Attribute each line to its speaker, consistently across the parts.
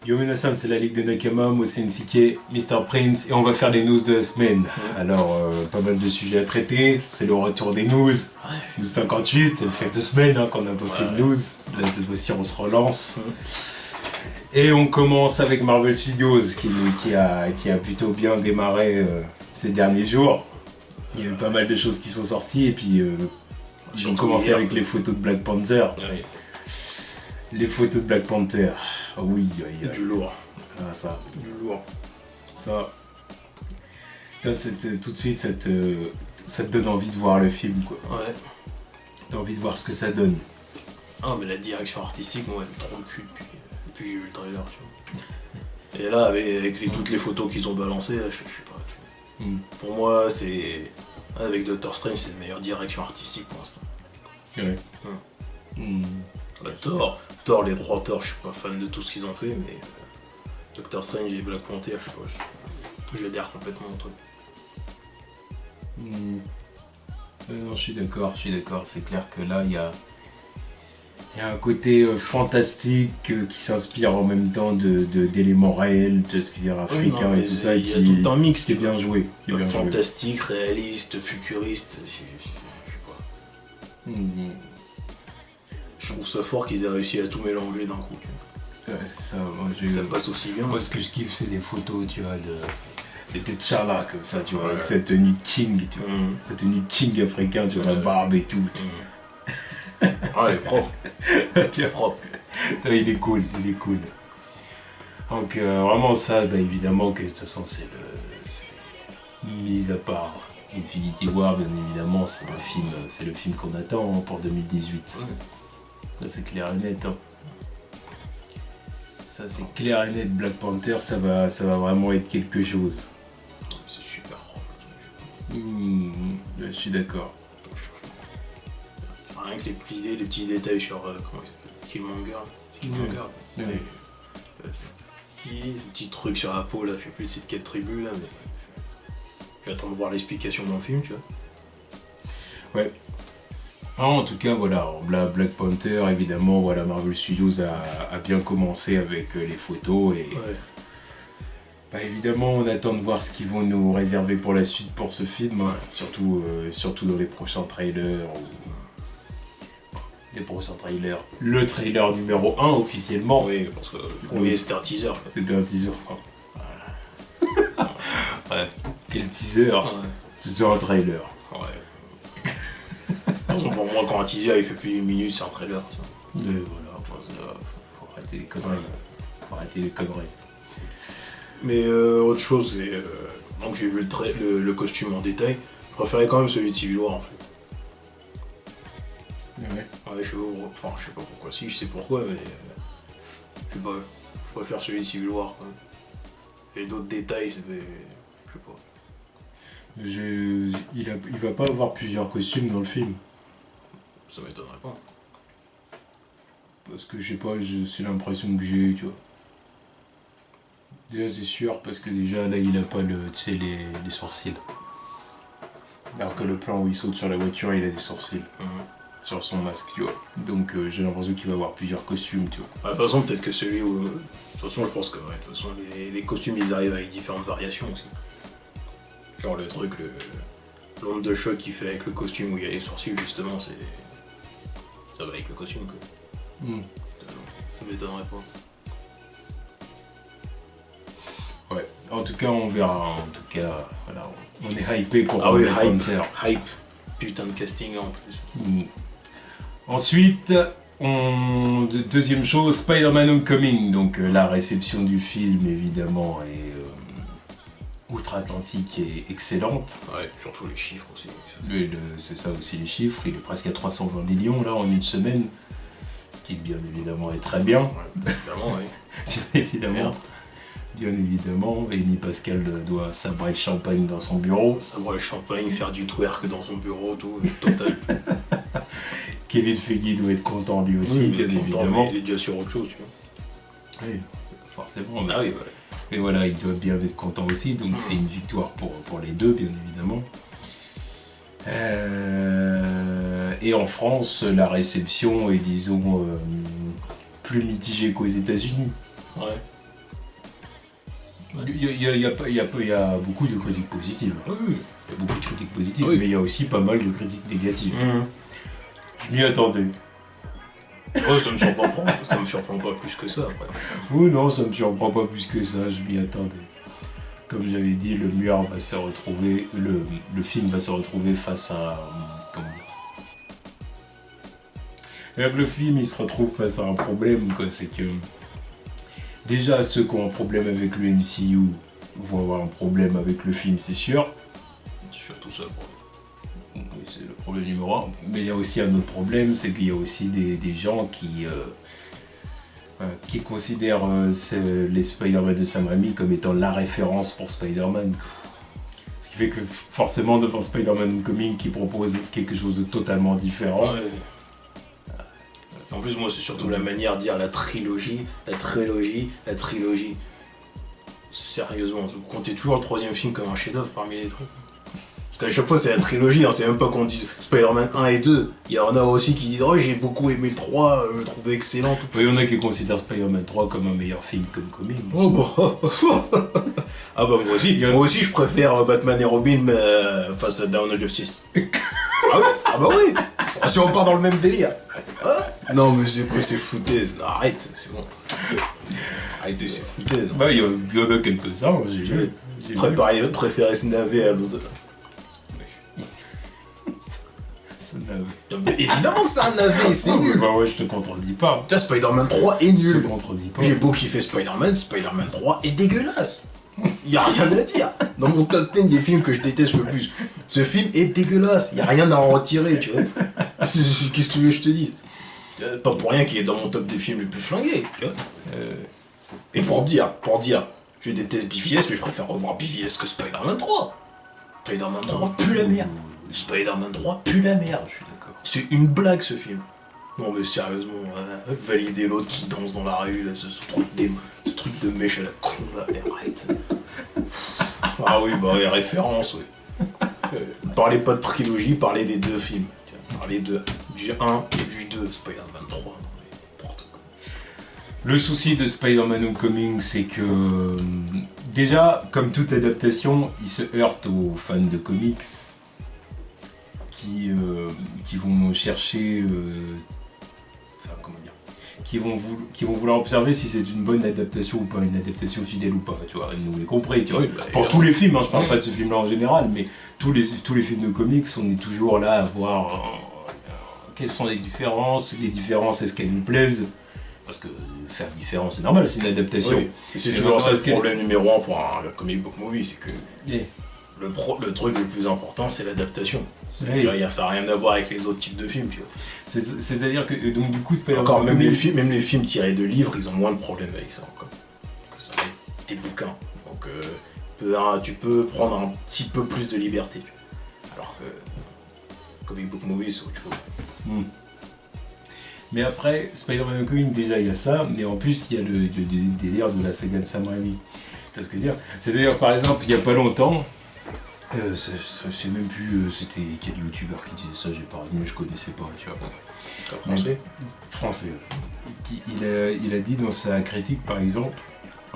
Speaker 1: Yo Minasan, c'est la Ligue de Nakama, moi c'est NCK, Mr. Prince, et on va faire les news de la semaine. Alors, pas mal de sujets à traiter, c'est le retour des news. News 58, ça fait 2 semaines qu'on n'a pas fait de news. Là, cette fois-ci, on se relance. Et on commence avec Marvel Studios, qui a plutôt bien démarré ces derniers jours. Il y a eu pas mal de choses qui sont sorties, et puis ils ont commencé avec les photos de Black Panther. Les photos de Black Panther. Ah oui,
Speaker 2: du lourd.
Speaker 1: Ah, ça.
Speaker 2: Du lourd.
Speaker 1: Ça. Tout de suite, ça te donne envie de voir le film, quoi.
Speaker 2: Ouais.
Speaker 1: T'as envie de voir ce que ça donne.
Speaker 2: Ah, mais la direction artistique, moi, elle me trop le cul depuis que j'ai vu le trailer, tu vois. Et là, avec toutes les photos qu'ils ont balancées, là, je sais pas, tu vois. Pour moi, c'est... Avec Doctor Strange, c'est la meilleure direction artistique pour l'instant.
Speaker 1: Ouais.
Speaker 2: Thor, les 3 Thor, je suis pas fan de tout ce qu'ils ont fait, mais Doctor Strange et Black Panther, je sais pas, j'adhère complètement au truc.
Speaker 1: Non, je suis d'accord, c'est clair que là, il y a un côté fantastique qui s'inspire en même temps d'éléments réels, de ce qu'il y a africain et tout ça,
Speaker 2: il y a tout un mix
Speaker 1: qui est bien joué.
Speaker 2: Fantastique, réaliste, futuriste, je sais pas. Je trouve ça fort qu'ils aient réussi à tout mélanger d'un coup.
Speaker 1: Ouais, c'est ça.
Speaker 2: Ça passe aussi bien.
Speaker 1: Moi, ce que je kiffe, c'est des photos, tu vois, de T'Challa comme ça, tu vois, avec cette tenue King, tu vois. Cette tenue King africain, tu vois, la barbe et tout.
Speaker 2: Ah, elle est propre.
Speaker 1: Tu vois, propre. Il est cool. Donc, vraiment, ça, bah, évidemment, que de toute façon, c'est mis à part Infinity War, bien évidemment, c'est le film qu'on attend pour 2018. Ça, c'est clair et net. Ça, c'est clair et net. Black Panther, ça va vraiment être quelque chose.
Speaker 2: C'est super propre.
Speaker 1: Je suis d'accord.
Speaker 2: Rien que les petits détails sur comment il s'appelle, Killmonger. C'est Killmonger. Ces petits trucs sur la peau là, je sais plus c'est de quelle tribu là, mais j'attends de voir l'explication dans le film, tu vois.
Speaker 1: Ouais. En tout cas, voilà, Black Panther, évidemment, voilà, Marvel Studios a bien commencé avec les photos et bah, évidemment, on attend de voir ce qu'ils vont nous réserver pour la suite pour ce film, surtout dans les prochains trailers. Le trailer numéro 1 officiellement.
Speaker 2: Oui, parce que le premier c'était un teaser.
Speaker 1: C'était un teaser. Ouais. Quel teaser. C'était un trailer.
Speaker 2: Pour moi, quand un teaser il fait plus d'une minute, c'est un trailer.
Speaker 1: Mais voilà, faut arrêter les conneries.
Speaker 2: Mais autre chose, c'est. Donc j'ai vu le costume en détail. Je préférais quand même celui de Civil War en fait. Ouais, je sais pas pourquoi. Si, je sais pourquoi, mais. Je sais pas. Je préfère celui de Civil War quand même. Et d'autres détails, je sais pas.
Speaker 1: Il va pas avoir plusieurs costumes dans le film.
Speaker 2: Ça m'étonnerait pas.
Speaker 1: Parce que je sais pas, c'est l'impression que j'ai eue, tu vois. Déjà c'est sûr, parce que déjà là il a pas les sourcils. Alors que le plan où il saute sur la voiture, il a des sourcils. Sur son masque, tu vois. Donc j'ai l'impression qu'il va avoir plusieurs costumes, tu vois.
Speaker 2: De toute façon, peut-être que celui où... De toute façon, je pense que de toute façon, les costumes, ils arrivent avec différentes variations aussi. Genre le truc, l'onde de choc qu'il fait avec le costume où il y a les sourcils, justement, ça va avec le costume, quoi. Ça m'étonnerait pas.
Speaker 1: Ouais, en tout cas, on verra. En tout cas, voilà, on est hypé pour
Speaker 2: Black Panther. Hype. Putain de casting en plus.
Speaker 1: Ensuite, deuxième chose, Spider-Man Homecoming. Donc la réception du film, évidemment, est outre-Atlantique et excellente.
Speaker 2: Ouais, surtout les chiffres aussi.
Speaker 1: C'est ça aussi les chiffres. Il est presque à 320 millions là en une semaine. Ce qui bien évidemment est très bien.
Speaker 2: Ouais, évidemment, oui.
Speaker 1: Bien évidemment. Bien évidemment, Amy Pascal doit sabrer le champagne dans son bureau.
Speaker 2: Sabrer le champagne, faire du twerk dans son bureau, tout, total.
Speaker 1: Kevin Feige doit être content lui aussi, bien évidemment.
Speaker 2: Il est déjà sur autre chose, tu vois.
Speaker 1: Oui, forcément. Mais,
Speaker 2: oui,
Speaker 1: mais voilà, il doit bien être content aussi, donc c'est une victoire pour les deux, bien évidemment. Et en France, la réception est, disons, plus mitigée qu'aux États-Unis.
Speaker 2: Ouais.
Speaker 1: il y a beaucoup de critiques positives.
Speaker 2: Oui.
Speaker 1: Il y a beaucoup de critiques positives,
Speaker 2: Oui.
Speaker 1: mais il y a aussi pas mal de critiques négatives. Je m'y attendais.
Speaker 2: Oh, ça me surprend pas plus que ça, après.
Speaker 1: Oui, non, ça me surprend pas plus que ça, je m'y attendais. Comme j'avais dit, le mur va se retrouver, le film va se retrouver face à... Comment dire? Avec le film, il se retrouve face à un problème, quoi, c'est que... Déjà, ceux qui ont un problème avec le MCU vont avoir un problème avec le film, c'est sûr.
Speaker 2: Surtout ça,
Speaker 1: Oui, c'est le problème numéro 1. Mais il y a aussi un autre problème, c'est qu'il y a aussi des gens qui considèrent les Spider-Man de Sam Raimi comme étant la référence pour Spider-Man. Ce qui fait que forcément devant Spider-Man Homecoming qui propose quelque chose de totalement différent.
Speaker 2: Ouais. En plus, moi, c'est surtout la manière de dire la trilogie. Sérieusement, vous comptez toujours le troisième film comme un chef-d'œuvre parmi les trucs. Parce qu'à chaque fois, c'est la trilogie, hein, c'est même pas qu'on dise Spider-Man 1 et 2. Il y en a aussi qui disent oh, j'ai beaucoup aimé le 3, je le trouvais excellent.
Speaker 1: Il y en a qui considèrent Spider-Man 3 comme un meilleur film qu'Homecoming.
Speaker 2: Oh bah. Ah bah, moi aussi. Moi aussi, je préfère Batman et Robin face à Dawn of Justice. Ah oui. Ah bah oui. Si on part dans le même délire. Hein? Non, mais c'est quoi ces foutaises? Arrête, c'est bon. Arrêtez ces foutaises.
Speaker 1: Bah, il y en a quelques-uns, j'ai vu.
Speaker 2: Préférer ce navet à l'autre.
Speaker 1: Ce navet.
Speaker 2: Mais évidemment que c'est un navet, c'est nul.
Speaker 1: Bah ouais, je te contredis pas.
Speaker 2: Tiens, Spider-Man 3 est
Speaker 1: Je
Speaker 2: nul.
Speaker 1: te contredis pas.
Speaker 2: J'ai beau kiffer Spider-Man 3 est dégueulasse. Y'a rien à dire. Dans mon top 10 des films que je déteste le plus, ce film est dégueulasse. Y'a rien à en retirer, tu vois. Qu'est-ce que tu veux que je te dise? Pas pour rien qu'il est dans mon top des films les plus flingués, tu vois. Et pour dire, je déteste BVS, mais je préfère revoir BVS que Spider-Man 3. Spider-Man 3 pue la merde. Spider-Man 3 pue la merde.
Speaker 1: Je suis d'accord.
Speaker 2: C'est une blague ce film. Non mais sérieusement, valider l'autre qui danse dans la rue, là, ce truc de mèche à la con là, arrête. Ah oui, bah les références, oui. Parlez pas de trilogie, parlez des deux films. Parlez du 1 et du 2, Spider-Man 3. Non, mais n'importe quoi.
Speaker 1: Le souci de Spider-Man Homecoming, c'est que déjà, comme toute adaptation, il se heurte aux fans de comics qui vont chercher, comment dire, qui vont vouloir observer si c'est une bonne adaptation ou pas, une adaptation fidèle ou pas, tu vois, nous l'avons compris, tu vois. Oui, bah, pour tous les films, hein, je parle pas de ce film-là en général, mais tous les films de comics, on est toujours là à voir quelles sont les différences, est-ce qu'elles nous plaisent. Parce que faire différent, c'est normal, c'est une adaptation.
Speaker 2: Oui. C'est toujours ça le problème numéro 1 pour un comic book movie, c'est que le truc le plus important, c'est l'adaptation. Oui. Ça n'a rien à voir avec les autres types de films, tu vois.
Speaker 1: C'est-à-dire que, donc du coup, Spider-Man...
Speaker 2: Encore, même les films tirés de livres, ils ont moins de problèmes avec ça, encore. Que ça reste des bouquins. Donc, tu peux prendre un petit peu plus de liberté. Alors que comic book movie, c'est autre chose.
Speaker 1: Mais après, Spider-Man Homecoming, déjà il y a ça, mais en plus il y a le délire de la saga de Sam Raimi. Tu vois ce que je veux dire? C'est-à-dire, par exemple, il n'y a pas longtemps, je sais même plus c'était quel youtubeur qui disait ça, j'ai pas retenu, je connaissais pas, tu vois.
Speaker 2: Français?
Speaker 1: Français. Il a dit dans sa critique, par exemple,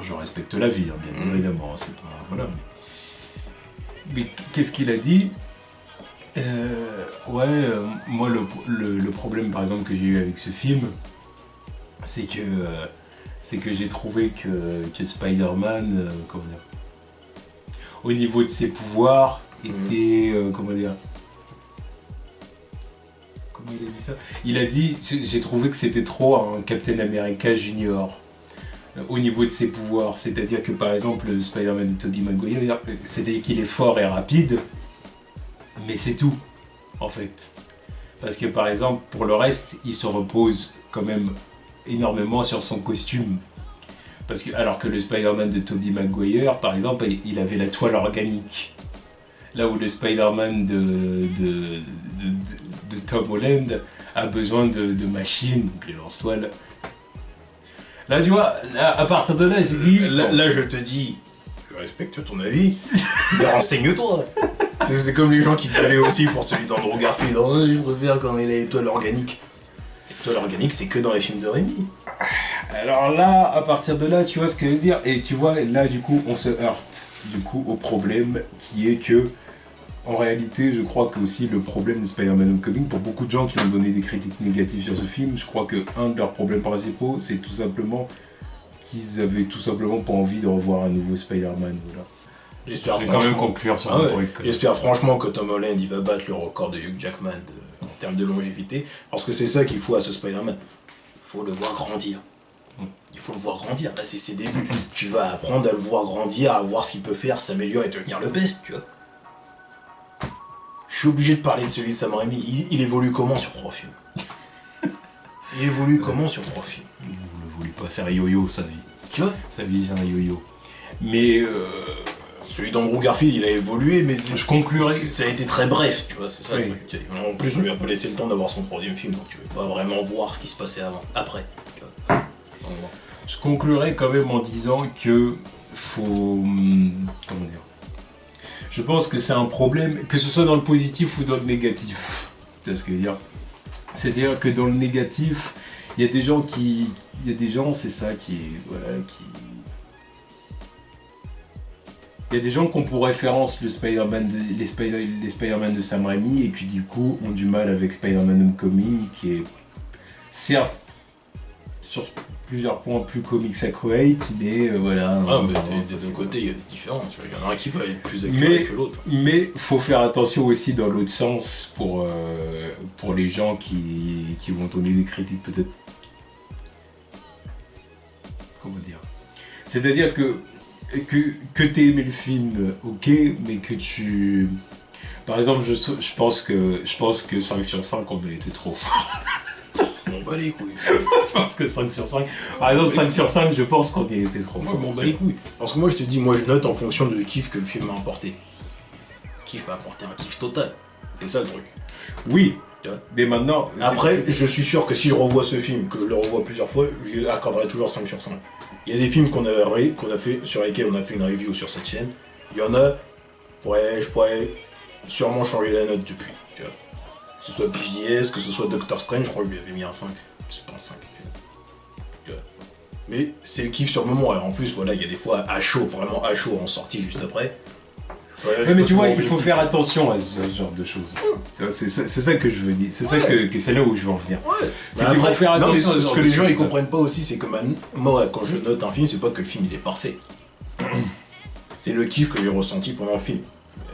Speaker 1: je respecte la vie, hein, bien évidemment, c'est pas... Voilà, mais qu'est-ce qu'il a dit? Moi le problème par exemple que j'ai eu avec ce film, c'est que j'ai trouvé que Spider-Man, comment dire, au niveau de ses pouvoirs, était, comment dire, comment il a dit ça? Il a dit, j'ai trouvé que c'était trop un Captain America Junior. Au niveau de ses pouvoirs, c'est-à-dire que par exemple le Spider-Man de Tobey Maguire, c'est-à-dire qu'il est fort et rapide, mais c'est tout, en fait. Parce que par exemple, pour le reste, il se repose quand même énormément sur son costume. Parce que, alors que le Spider-Man de Tobey Maguire, par exemple, il avait la toile organique. Là où le Spider-Man de Tom Holland a besoin de machines, donc les lance-toiles. Là, tu vois, à partir de là, j'ai dit...
Speaker 2: Là, je te dis, je respecte ton avis, mais renseigne-toi. C'est comme les gens qui gueulaient aussi pour celui d'Andrew Garfield. Oh, je préfère quand il a l'étoile organique. L'étoile organique, c'est que dans les films de Raimi.
Speaker 1: Alors là, à partir de là, tu vois ce que je veux dire. Et tu vois, là, du coup, on se heurte du coup au problème qui est que, en réalité, je crois que aussi le problème de Spider-Man Homecoming, pour beaucoup de gens qui ont donné des critiques négatives sur ce film, je crois que un de leurs problèmes principaux, c'est tout simplement qu'ils avaient tout simplement pas envie de revoir un nouveau Spider-Man. Voilà.
Speaker 2: J'espère
Speaker 1: Je vais quand même conclure sur un truc.
Speaker 2: J'espère franchement que Tom Holland il va battre le record de Hugh Jackman en termes de longévité, parce que c'est ça qu'il faut à ce Spider-Man. Il faut le voir grandir. Il faut le voir grandir, là c'est ses débuts. Tu vas apprendre à le voir grandir, à voir ce qu'il peut faire, s'améliorer et devenir le best, tu vois. Je suis obligé de parler de celui de Sam Raimi, il évolue comment sur 3 films? Il évolue comment sur 3 films?
Speaker 1: Il ne voulait pas, c'est un yo-yo sa vie.
Speaker 2: Tu vois?
Speaker 1: Sa vie c'est un yo-yo. Mais
Speaker 2: celui d'Andrew Garfield il a évolué, mais
Speaker 1: je conclurai.
Speaker 2: Ça a été très bref, tu vois, c'est ça.
Speaker 1: Oui.
Speaker 2: En plus on lui a pas laissé le temps d'avoir son 3e film, donc tu veux pas vraiment voir ce qui se passait après. Tu vois.
Speaker 1: Je conclurai quand même en disant que faut... Comment dire? Je pense que c'est un problème, que ce soit dans le positif ou dans le négatif. Tu vois ce que je veux dire? C'est-à-dire que dans le négatif, il y a des gens qui... Il y a des gens, c'est ça, qui... Voilà, qui... Il y a des gens qui ont pour référence les Spider-Man de Sam Raimi et qui du coup ont du mal avec Spider-Man Homecoming, qui est certes sur plusieurs points plus comics accurate, mais voilà.
Speaker 2: Ah, mais des deux côtés, il y a des différences. Il y en a un qui va être plus accurate que l'autre.
Speaker 1: Mais faut faire attention aussi dans l'autre sens pour les gens qui vont donner des critiques peut-être. Comment dire? C'est-à-dire que t'aies aimé le film, ok, mais que tu... Par exemple, je pense que 5 sur 5, on a été trop fort.
Speaker 2: On bat les couilles.
Speaker 1: Je pense que 5 sur 5... Par exemple, 5 sur 5, je pense qu'on y était trop fort.
Speaker 2: Moi, on bat les couilles. Parce que moi, je te dis, moi, je note en fonction du kiff que le film m'a apporté. Le kiff m'a apporté un kiff total. C'est ça, le truc.
Speaker 1: Oui, mais maintenant...
Speaker 2: Après, je suis sûr que si je revois ce film, que je le revois plusieurs fois, je lui accorderai toujours 5 sur 5. Il y a des films qu'on a fait, sur lesquels on a fait une review sur cette chaîne. Il y en a, je pourrais sûrement changer la note depuis. Tu vois. Que ce soit BVS, que ce soit Doctor Strange, je crois que je lui avais mis un 5. C'est pas un 5. Tu vois. Mais c'est le kiff sur le moment. Alors en plus, voilà, il y a des fois à chaud, vraiment à chaud, en sortie juste après.
Speaker 1: Ouais, mais tu vois, il faut faire attention à ce genre de choses. C'est ça que je veux dire. C'est ça que c'est là où je veux en venir.
Speaker 2: Ouais.
Speaker 1: C'est qu'il faut faire attention.
Speaker 2: Non, mais ce que les gens ils comprennent pas aussi, c'est que moi, quand je note un film, c'est pas que le film il est parfait. C'est le kiff que j'ai ressenti pendant le film.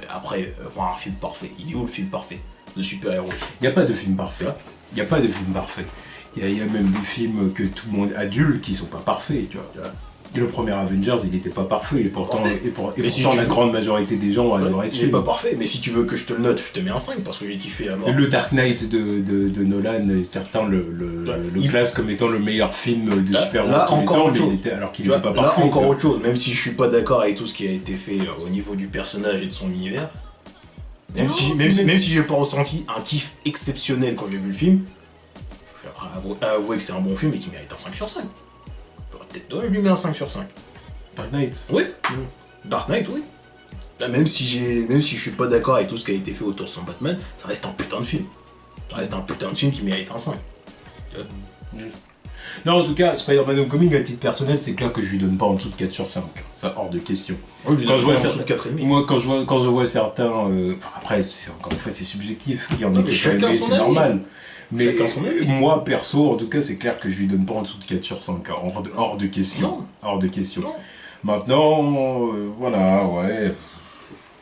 Speaker 2: Après, voir un film parfait. Il est où le film parfait de super-héros?
Speaker 1: Il n'y a pas de film parfait. Il n'y a pas de film parfait. Il y a même des films que tout le monde adulte qui sont pas parfaits, tu vois. Et le premier Avengers, il n'était pas parfait, et pourtant, la grande majorité des gens ont adoré ce film.
Speaker 2: Il n'est pas parfait, mais si tu veux que je te le note, je te mets un 5 parce que j'ai kiffé à mort.
Speaker 1: Le Dark Knight de Nolan, certains le classent comme étant le meilleur film de super-héros de tous les temps, alors qu'il n'était pas parfait.
Speaker 2: Là, encore autre chose, même si je suis pas d'accord avec tout ce qui a été fait au niveau du personnage et de son univers, même si j'ai pas ressenti un kiff exceptionnel quand j'ai vu le film, je vais avouer que c'est un bon film et qu'il mérite un 5 sur 5. Je lui mets un 5 sur 5.
Speaker 1: Dark Knight?
Speaker 2: Oui. Dark Knight, oui. Là, même si je suis pas d'accord avec tout ce qui a été fait autour de son Batman, ça reste un putain de film. Ça reste un putain de film qui mérite un 5.
Speaker 1: Non, en tout cas, Spider-Man Homecoming, à titre personnel, c'est clair que je lui donne pas en dessous de 4 sur 5. Ça, hors de question.
Speaker 2: Oui, quand je vois
Speaker 1: quand je vois certains... après, encore une fois, c'est subjectif. Il y en a qui sont aimés, c'est normal. Mais moi, perso, en tout cas, c'est clair que je lui donne pas en dessous de 4 sur 5. Hors de question.
Speaker 2: Non.
Speaker 1: Hors de question. Non. Maintenant, voilà, ouais.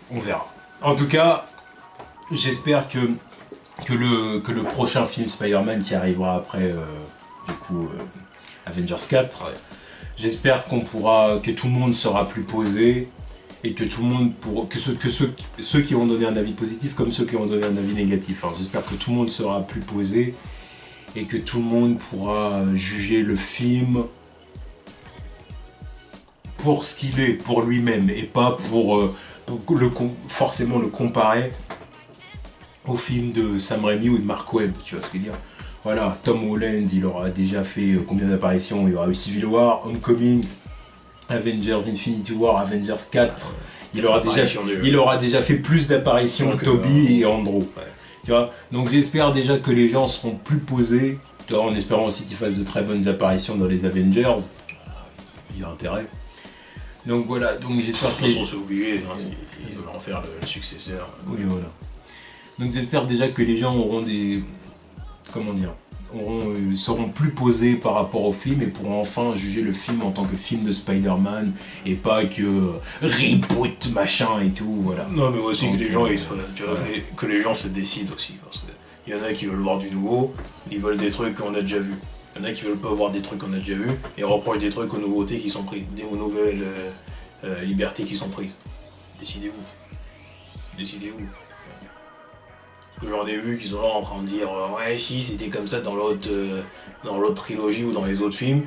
Speaker 1: On verra. En tout cas, j'espère que le prochain film Spider-Man qui arrivera après, Avengers 4, j'espère que tout le monde sera plus posé. Et que tout le monde, ceux qui ont donné un avis positif comme ceux qui ont donné un avis négatif. Alors j'espère que tout le monde sera plus posé et que tout le monde pourra juger le film pour ce qu'il est, pour lui-même, et pas pour forcément le comparer au film de Sam Raimi ou de Mark Webb, tu vois ce que je veux dire. Voilà, Tom Holland, il aura déjà fait combien d'apparitions? Il y aura eu Civil War, Homecoming, Avengers Infinity War, Avengers 4, il aura déjà fait plus d'apparitions que Toby et Andrew. Ouais. Tu vois, donc j'espère déjà que les gens seront plus posés Tu vois, en espérant aussi qu'il fasse de très bonnes apparitions dans les Avengers. Il y a intérêt. Donc voilà, donc j'espère que
Speaker 2: De toute façon, c'est obligé, hein, s'ils veulent en faire le successeur.
Speaker 1: Oui, voilà. Donc j'espère déjà que les gens auront des... Comment dire, seront plus posés par rapport au film et pourront enfin juger le film en tant que film de Spider-Man et pas que reboot machin et tout, voilà.
Speaker 2: Non, mais aussi
Speaker 1: Donc,
Speaker 2: que les gens,
Speaker 1: voilà.
Speaker 2: que les gens se décident aussi, parce qu'il y en a qui veulent voir du nouveau, ils veulent des trucs qu'on a déjà vus. Il y en a qui veulent pas voir des trucs qu'on a déjà vus et reprochent des trucs aux nouveautés qui sont prises, aux nouvelles libertés qui sont prises. Décidez-vous. Décidez-vous. Parce que j'en ai vu qui sont là en train de dire ouais, si c'était comme ça dans l'autre trilogie ou dans les autres films.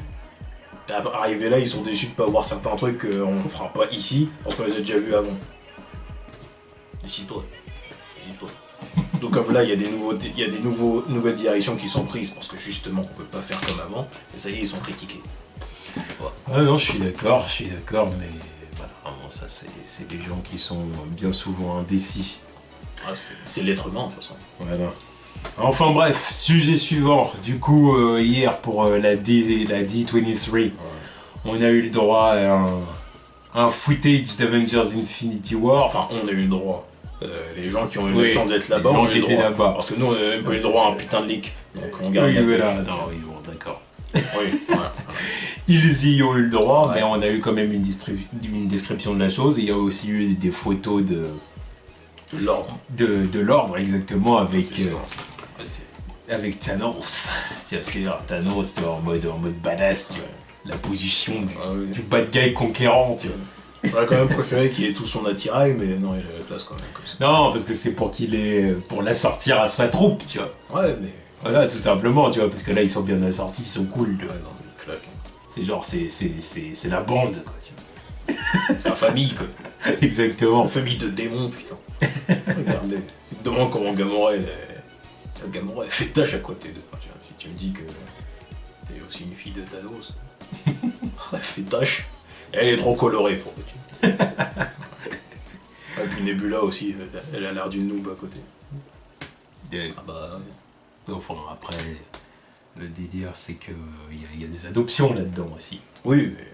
Speaker 2: Et arrivés là, ils sont déçus de pas voir certains trucs qu'on ne fera pas ici parce qu'on les a déjà vus avant. Décide-toi. Décide-toi. Donc comme là, il y a des nouveautés, il y a des nouvelles directions qui sont prises parce que justement, on veut pas faire comme avant. Et ça y est, ils sont critiqués.
Speaker 1: Ouais, non, je suis d'accord, mais voilà, vraiment, ça c'est des gens qui sont bien souvent indécis.
Speaker 2: Ah, c'est l'être humain de toute façon.
Speaker 1: Voilà. Enfin bref, sujet suivant. Du coup, hier pour la D23, ouais. On a eu le droit à un footage d'Avengers Infinity War.
Speaker 2: Enfin, on a eu le droit. Les gens qui ont eu la chance d'être là-bas ont eu le droit.
Speaker 1: Là-bas.
Speaker 2: Parce que nous, on n'a même pas eu le droit à un putain de leak. Donc on garde
Speaker 1: oui, voilà. Non, oui, bon, d'accord.
Speaker 2: Oui, voilà.
Speaker 1: Ils y ont eu le droit,
Speaker 2: ouais.
Speaker 1: Mais on a eu quand même une description de la chose. Et il y a aussi eu des photos de
Speaker 2: l'ordre.
Speaker 1: De l'ordre, exactement, avec Thanos. Tu vois ce que je veux dire, Thanos, en mode badass, tu vois. La position du bad guy conquérant, tu vois.
Speaker 2: J'aurais quand même préféré qu'il ait tout son attirail, mais non, il a la place quand même. Comme ça.
Speaker 1: Non, parce que c'est pour l'assortir à sa troupe, tu vois.
Speaker 2: Ouais, mais...
Speaker 1: Voilà, tout simplement, tu vois, parce que là, ils sont bien assortis, ils sont cool, tu vois.
Speaker 2: Ouais, non, mais claque.
Speaker 1: C'est genre, c'est la bande, quoi, tu
Speaker 2: vois. C'est la famille, quoi.
Speaker 1: Exactement.
Speaker 2: La famille de démons, putain. Regardez. Tu te demandes comment Gamora, elle fait tâche à côté de... Tu vois, si tu me dis que t'es aussi une fille de Thanos, elle fait tâche. Elle est trop colorée pour que tu... Et puis Nebula aussi, elle a l'air d'une noob à côté.
Speaker 1: Ah bah... Enfin, après, le délire, c'est que il y a des adoptions là-dedans aussi.
Speaker 2: Oui, mais...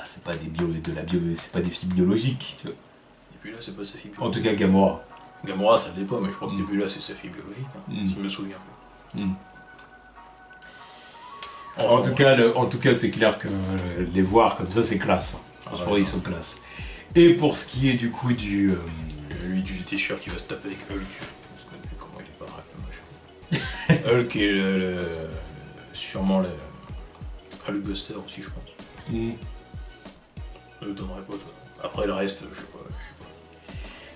Speaker 1: C'est pas des filles biologiques, tu vois.
Speaker 2: Nebula, c'est pas sa fille biologique.
Speaker 1: En tout cas, Gamora.
Speaker 2: Gamora, ça dépend, mais je crois que Nebula, c'est sa fille biologique, si je me souviens.
Speaker 1: En tout cas, c'est clair que les voir comme ça, c'est classe. Franchement, ils sont classe. Et pour ce qui est du coup du...
Speaker 2: Lui, t'es sûr qu'il va se taper avec Hulk. Parce que comment il est pas machin. Hulk est sûrement le Hulkbuster aussi, je pense. Je le donnerai pas, toi. Après, le reste, je sais pas.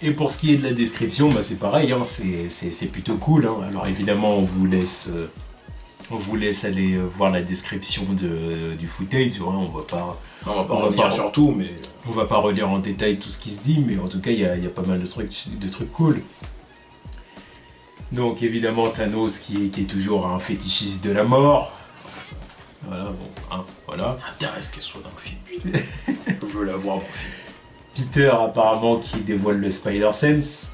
Speaker 1: Et pour ce qui est de la description, bah, c'est pareil, hein, c'est plutôt cool. Hein. Alors évidemment, on vous laisse aller voir la description du footage. Hein. On va pas
Speaker 2: revenir sur tout, mais...
Speaker 1: On va pas relire en détail tout ce qui se dit, mais en tout cas, il y a pas mal de trucs cool. Donc évidemment, Thanos qui est toujours un fétichiste de la mort. Voilà, bon, hein, voilà.
Speaker 2: Intéresse qu'elle soit dans le film, putain. Je veux la voir dans le film.
Speaker 1: Peter, apparemment, qui dévoile le Spider-Sense.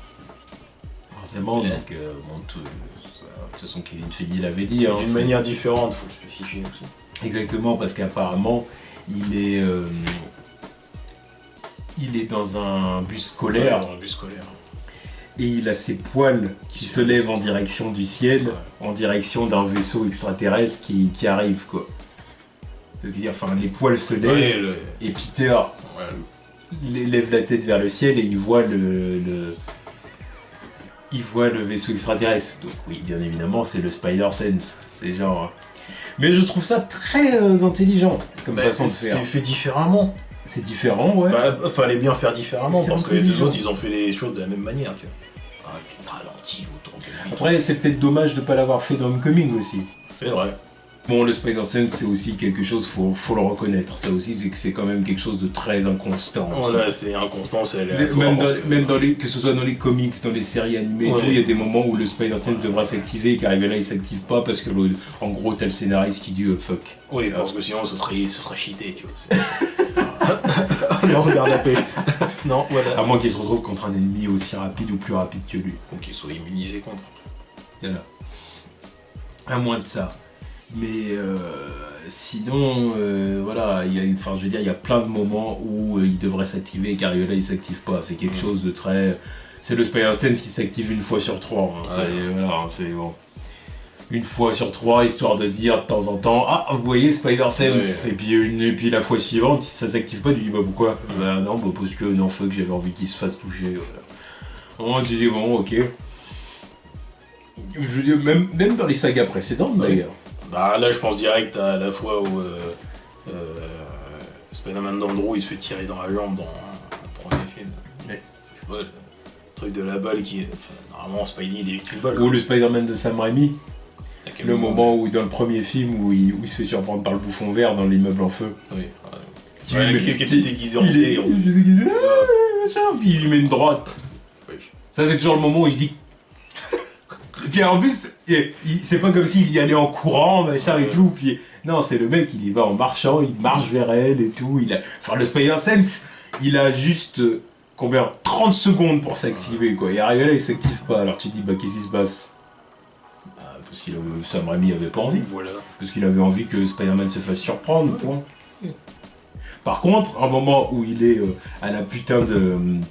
Speaker 1: Forcément, donc, de toute façon, Kevin Feige l'avait dit. Hein,
Speaker 2: d'une manière différente, faut le spécifier aussi.
Speaker 1: Exactement, parce qu'apparemment, il est dans un bus scolaire.
Speaker 2: Ouais, dans un bus scolaire.
Speaker 1: Et il a ses poils qui se lèvent en direction du ciel, en direction d'un vaisseau extraterrestre qui arrive, quoi. C'est-à-dire, enfin, les poils se lèvent, et Peter lève la tête vers le ciel et il voit le vaisseau extraterrestre. Donc oui, bien évidemment, c'est le Spider-Sense. C'est genre... Mais je trouve ça très intelligent comme façon de faire.
Speaker 2: C'est fait différemment.
Speaker 1: C'est différent, ouais.
Speaker 2: Bah, fallait bien faire différemment parce que les deux autres, ils ont fait les choses de la même manière, tu vois. Ah, tu ralentis autour de lui.
Speaker 1: Après, c'est peut-être dommage de ne pas l'avoir fait dans Homecoming aussi.
Speaker 2: C'est vrai.
Speaker 1: Bon, le Spider-Sense, c'est aussi quelque chose, faut le reconnaître. Ça aussi, c'est que c'est quand même quelque chose de très inconstant.
Speaker 2: Voilà, c'est inconstant, c'est
Speaker 1: même que ce soit dans les comics, dans les séries animées, tout, il y a des moments où le Spider-Sense devra s'activer et qu'arrivé là, il s'active pas parce que, en gros, t'as le scénariste qui dit fuck.
Speaker 2: Oui, parce que sinon, ça serait cheaté, tu vois. Non, regarde la pêche. Non, voilà.
Speaker 1: À moins qu'il se retrouve contre un ennemi aussi rapide ou plus rapide que lui.
Speaker 2: Ou qu'il soit immunisé contre.
Speaker 1: Voilà. À moins de ça. Mais sinon, voilà, il y a plein de moments où il devrait s'activer car là il s'active pas. C'est quelque chose de très. C'est le Spider-Sense qui s'active une fois sur 3. C'est bon. Une fois sur 3, histoire de dire de temps en temps, ah, vous voyez Spider-Sense. Et puis la fois suivante, si ça s'active pas, tu dis bah pourquoi Bah non, parce que non, fuck, j'avais envie qu'il se fasse toucher. Voilà. Tu dis bon, ok. Je veux dire, même dans les sagas précédentes d'ailleurs.
Speaker 2: Bah là je pense direct à la fois où Spider-Man d'Andrew il se fait tirer dans la jambe dans le premier film.
Speaker 1: Ouais.
Speaker 2: Ouais, le truc de la balle qui... normalement Spidey il évite une balle.
Speaker 1: Ou le Spider-Man de Sam Raimi. Le moment où dans le premier film où il se fait surprendre par le bouffon vert dans l'immeuble en feu.
Speaker 2: Oui. Qui était déguisé en vieille.
Speaker 1: Puis il lui met une droite.
Speaker 2: Oui.
Speaker 1: Ça c'est toujours le moment où il dit... Et puis en plus, c'est pas comme s'il y allait en courant, machin et tout. Puis non, c'est le mec, il y va en marchant, il marche vers elle et tout. Enfin, le Spider-Sense, il a juste, 30 secondes pour s'activer, quoi. Et arrivé là, il s'active pas. Alors tu dis, bah qu'est-ce qui se passe? Parce que Sam Raimi avait pas envie.
Speaker 2: Voilà.
Speaker 1: Parce qu'il avait envie que Spider-Man se fasse surprendre, point. Par contre, un moment où il est à la putain de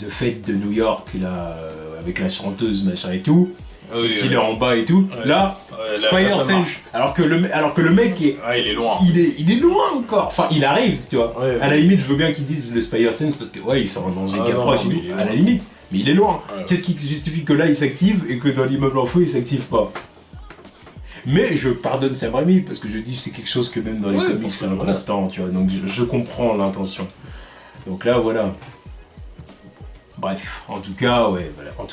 Speaker 1: fête de New York, là, avec la chanteuse, machin et tout, qu'il est en bas et tout, là, Spider-Sense, alors que le mec est...
Speaker 2: il est loin.
Speaker 1: Il est loin encore, enfin il arrive, tu vois. À la limite, je veux bien qu'ils disent le Spider-Sense parce que il sort en danger qui approche et tout, à la limite, mais il est loin. Qu'est-ce qui justifie que là il s'active et que dans l'immeuble en feu il s'active pas? Mais je pardonne Sam Raimi parce que je dis c'est quelque chose que même dans les comics c'est inconstant, tu vois, donc je comprends l'intention. Donc là voilà. Bref, en tout cas,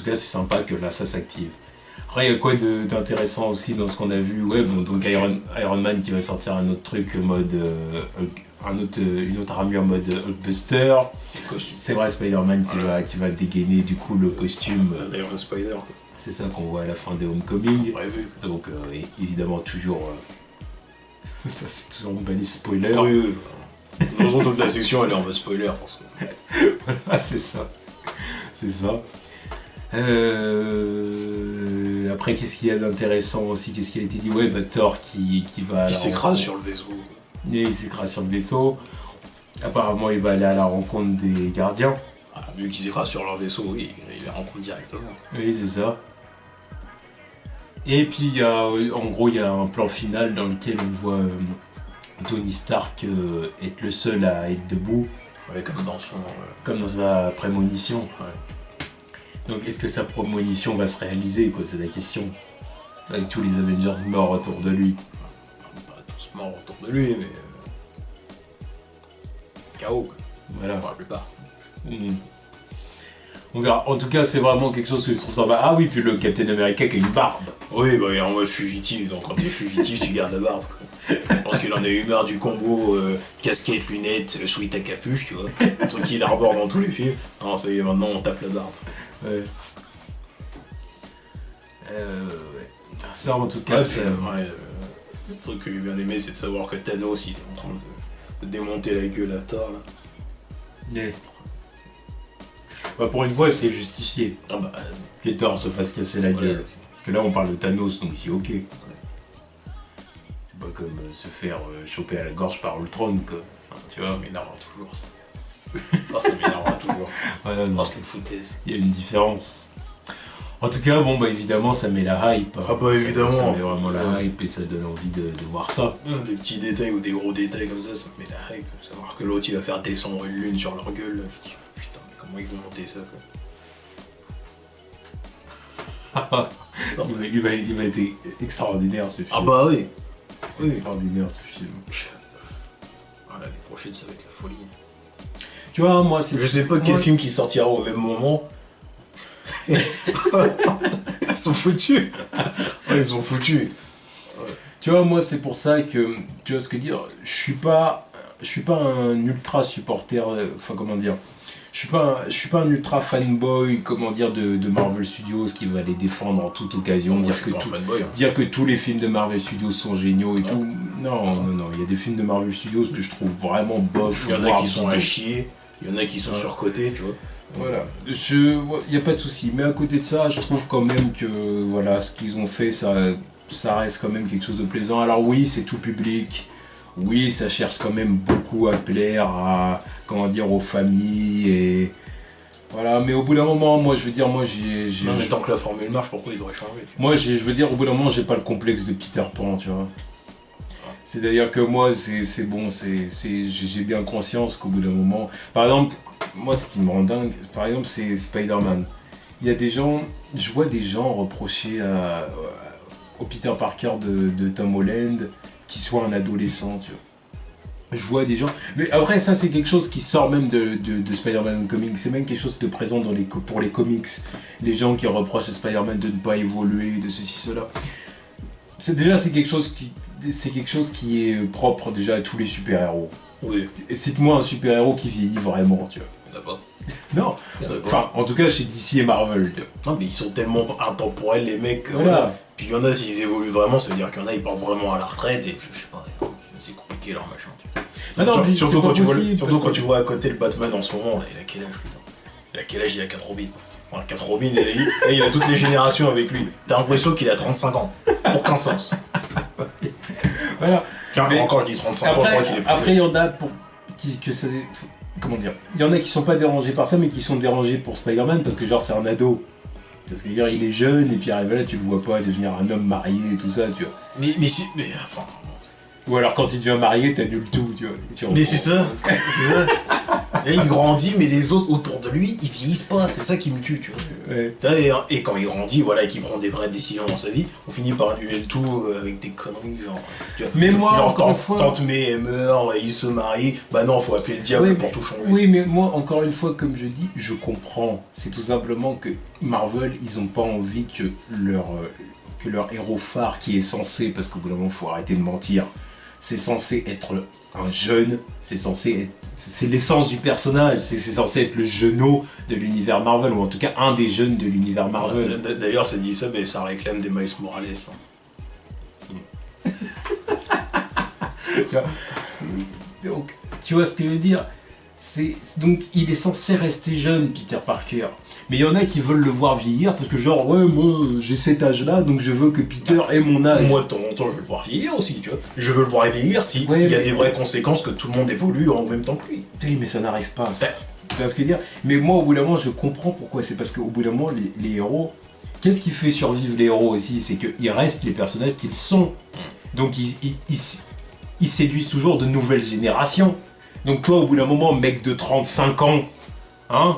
Speaker 1: c'est sympa que là ça s'active. Après, il y a quoi d'intéressant aussi dans ce qu'on a vu? Donc Iron Man qui va sortir un autre truc mode. Une autre armure mode Hulkbuster. C'est vrai, Spider-Man qui va dégainer du coup le costume.
Speaker 2: Iron Spider.
Speaker 1: C'est ça qu'on voit à la fin des Homecoming. Donc, évidemment, toujours. Ça, c'est toujours une balise spoiler.
Speaker 2: Oui. De toute façon, toute la section elle est en mode spoiler. Parce que...
Speaker 1: voilà, c'est ça. C'est ça. Après, qu'est-ce qu'il y a d'intéressant aussi? Qu'est-ce qui a été dit? Thor qui va...
Speaker 2: Il s'écrase sur le vaisseau.
Speaker 1: Il s'écrase sur le vaisseau. Apparemment, il va aller à la rencontre des gardiens.
Speaker 2: Vu qu'ils s'écrasent sur leur vaisseau, oui, il les rencontre directement.
Speaker 1: Oui, c'est ça. Et puis, il y a un plan final dans lequel on voit Tony Stark être le seul à être debout.
Speaker 2: Ouais,
Speaker 1: comme dans sa prémonition.
Speaker 2: Ouais.
Speaker 1: Donc est-ce que sa prémonition va se réaliser, quoi, c'est la question. Avec tous les Avengers morts autour de lui.
Speaker 2: Pas tous morts autour de lui, mais... KO, quoi.
Speaker 1: Voilà.
Speaker 2: Pour la plupart.
Speaker 1: On verra. En tout cas, c'est vraiment quelque chose que je trouve sympa. Ah oui, puis le Captain America qui a une barbe.
Speaker 2: Oui, il est en mode fugitif, donc quand t'es fugitif, tu gardes la barbe, quoi. Je pense qu'il en a eu marre du combo casquette, lunettes, sweat à capuche, tu vois. Le truc qu'il arbore dans tous les films. Non, ça y est, maintenant on tape la barbe.
Speaker 1: Ouais. Ça, en tout cas, c'est...
Speaker 2: le truc que j'ai bien aimé, c'est de savoir que Thanos, il est en train de démonter la gueule à Thor, là.
Speaker 1: Yeah. Pour une fois, c'est justifié. Que Thor se fasse casser la gueule. Parce que là, on parle de Thanos, donc c'est ok. C'est pas comme se faire choper à la gorge par Ultron, quoi. Enfin, tu vois.
Speaker 2: Ça m'énervera toujours, ça. Ça m'énervera toujours.
Speaker 1: Voilà, non.
Speaker 2: C'est une foutaise.
Speaker 1: Il y a une différence. En tout cas, évidemment, ça met la hype.
Speaker 2: Évidemment.
Speaker 1: Ça met vraiment la hype et ça donne envie de voir ça.
Speaker 2: Des petits détails ou des gros détails comme ça me met la hype. Savoir que l'autre, il va faire descendre une lune sur leur gueule. Putain, mais comment ils vont monter ça, quoi.
Speaker 1: Il va être extraordinaire, ce film.
Speaker 2: Oui.
Speaker 1: Extraordinaire, ce film.
Speaker 2: L'année prochaine, ça va être la folie.
Speaker 1: Tu vois, moi, c'est...
Speaker 2: Je sais pas quel film qui sortira au même moment. Ils sont foutus. Ils sont foutus.
Speaker 1: Tu vois, moi, c'est pour ça que... Tu vois ce que dire? Je suis pas un ultra supporter... Enfin, comment dire? Je suis pas un ultra fanboy, de Marvel Studios qui va les défendre en toute occasion, dire que tous les films de Marvel Studios sont géniaux et tout. Non, il y a des films de Marvel Studios que je trouve vraiment bof.
Speaker 2: Il y en a qui sont à chier, il y en a qui sont surcotés, tu vois.
Speaker 1: Voilà, il n'y a pas de souci. Mais à côté de ça, je trouve quand même que ce qu'ils ont fait, ça ça reste quand même quelque chose de plaisant. Alors oui, c'est tout public. Oui, ça cherche quand même beaucoup à plaire à, comment dire, aux familles et voilà. Mais au bout d'un moment, moi, je veux dire, moi,
Speaker 2: Non, mais tant que la formule marche, pourquoi il devrait changer?
Speaker 1: Moi, je veux dire, au bout d'un moment, j'ai pas le complexe de Peter Pan, tu vois. C'est-à-dire que moi, c'est bon, j'ai bien conscience qu'au bout d'un moment... Par exemple, moi, ce qui me rend dingue, par exemple, c'est Spider-Man. Il y a des gens... Je vois des gens reprocher au Peter Parker de Tom Holland qu'il soit un adolescent, tu vois. Je vois des gens... Mais après, ça, c'est quelque chose qui sort même de Spider-Man Comics. C'est même quelque chose de présent pour les comics. Les gens qui reprochent à Spider-Man de ne pas évoluer, de ceci, cela. C'est quelque chose qui est propre déjà à tous les super-héros.
Speaker 2: Oui.
Speaker 1: Et cite-moi un super-héros qui vieillit vraiment, tu vois.
Speaker 2: Il n'y en a pas.
Speaker 1: Non. Enfin, en tout cas chez DC et Marvel, tu vois.
Speaker 2: Non, mais ils sont tellement intemporels, les mecs.
Speaker 1: Voilà.
Speaker 2: Puis il y en a, s'ils évoluent vraiment, ça veut dire qu'il y en a, ils partent vraiment à la retraite et je sais pas, c'est compliqué leur machin. Tu vois.
Speaker 1: Ah non,
Speaker 2: surtout quand tu vois à côté le Batman en ce moment, là, il a quel âge, putain? Il a quel âge? Il a 4 Robins. Enfin, 4 Robins, et il a toutes les générations avec lui. T'as l'impression qu'il a 35 ans. Aucun sens.
Speaker 1: Voilà.
Speaker 2: Mais encore, je dis 35 ans, je crois qu'il est plus.
Speaker 1: Après, il y en a comment dire? Il y en a qui sont pas dérangés par ça, mais qui sont dérangés pour Spider-Man parce que, genre, c'est un ado. Parce que, il est jeune, et puis arrive là, tu le vois pas devenir un homme marié et tout ça, tu vois.
Speaker 2: Mais enfin.
Speaker 1: Ou alors, quand il devient marié, t'annules tout, tu vois.
Speaker 2: Mais c'est ça. Et il grandit, mais les autres autour de lui, ils vieillissent pas. C'est ça qui me tue, tu vois.
Speaker 1: Ouais.
Speaker 2: Et quand il grandit, voilà, et qu'il prend des vraies décisions dans sa vie, on finit par annuler le tout avec des conneries, genre. Tu vois,
Speaker 1: mais moi,
Speaker 2: genre,
Speaker 1: encore une fois.
Speaker 2: Tante May meurt, et il se marie, bah non, faut appeler le diable pour tout changer.
Speaker 1: Oui, mais moi, encore une fois, comme je dis, je comprends. C'est tout simplement que Marvel, ils ont pas envie que leur héros phare, qui est censé, parce qu'au bout d'un moment, faut arrêter de mentir, c'est censé être un jeune, c'est l'essence du personnage, c'est censé être le jeuneau de l'univers Marvel, ou en tout cas un des jeunes de l'univers Marvel.
Speaker 2: D'ailleurs, c'est dit ça, mais ça réclame des Miles Morales. Hein.
Speaker 1: Donc, tu vois ce que je veux dire? Donc, il est censé rester jeune, Peter Parker. Mais il y en a qui veulent le voir vieillir parce que genre, ouais, moi, j'ai cet âge-là, donc je veux que Peter ait mon âge.
Speaker 2: Moi, de temps en temps, je veux le voir vieillir aussi, tu vois. Je veux le voir vieillir si il y a des vraies conséquences que tout le monde évolue en même temps que lui.
Speaker 1: Oui, mais ça n'arrive pas. Tu vois ce que je veux dire? Mais moi, au bout d'un moment, je comprends pourquoi. C'est parce qu'au bout d'un moment, les héros... Qu'est-ce qui fait survivre les héros aussi? C'est qu'ils restent les personnages qu'ils sont. Donc, ils séduisent toujours de nouvelles générations. Donc toi, au bout d'un moment, mec de 35 ans, hein,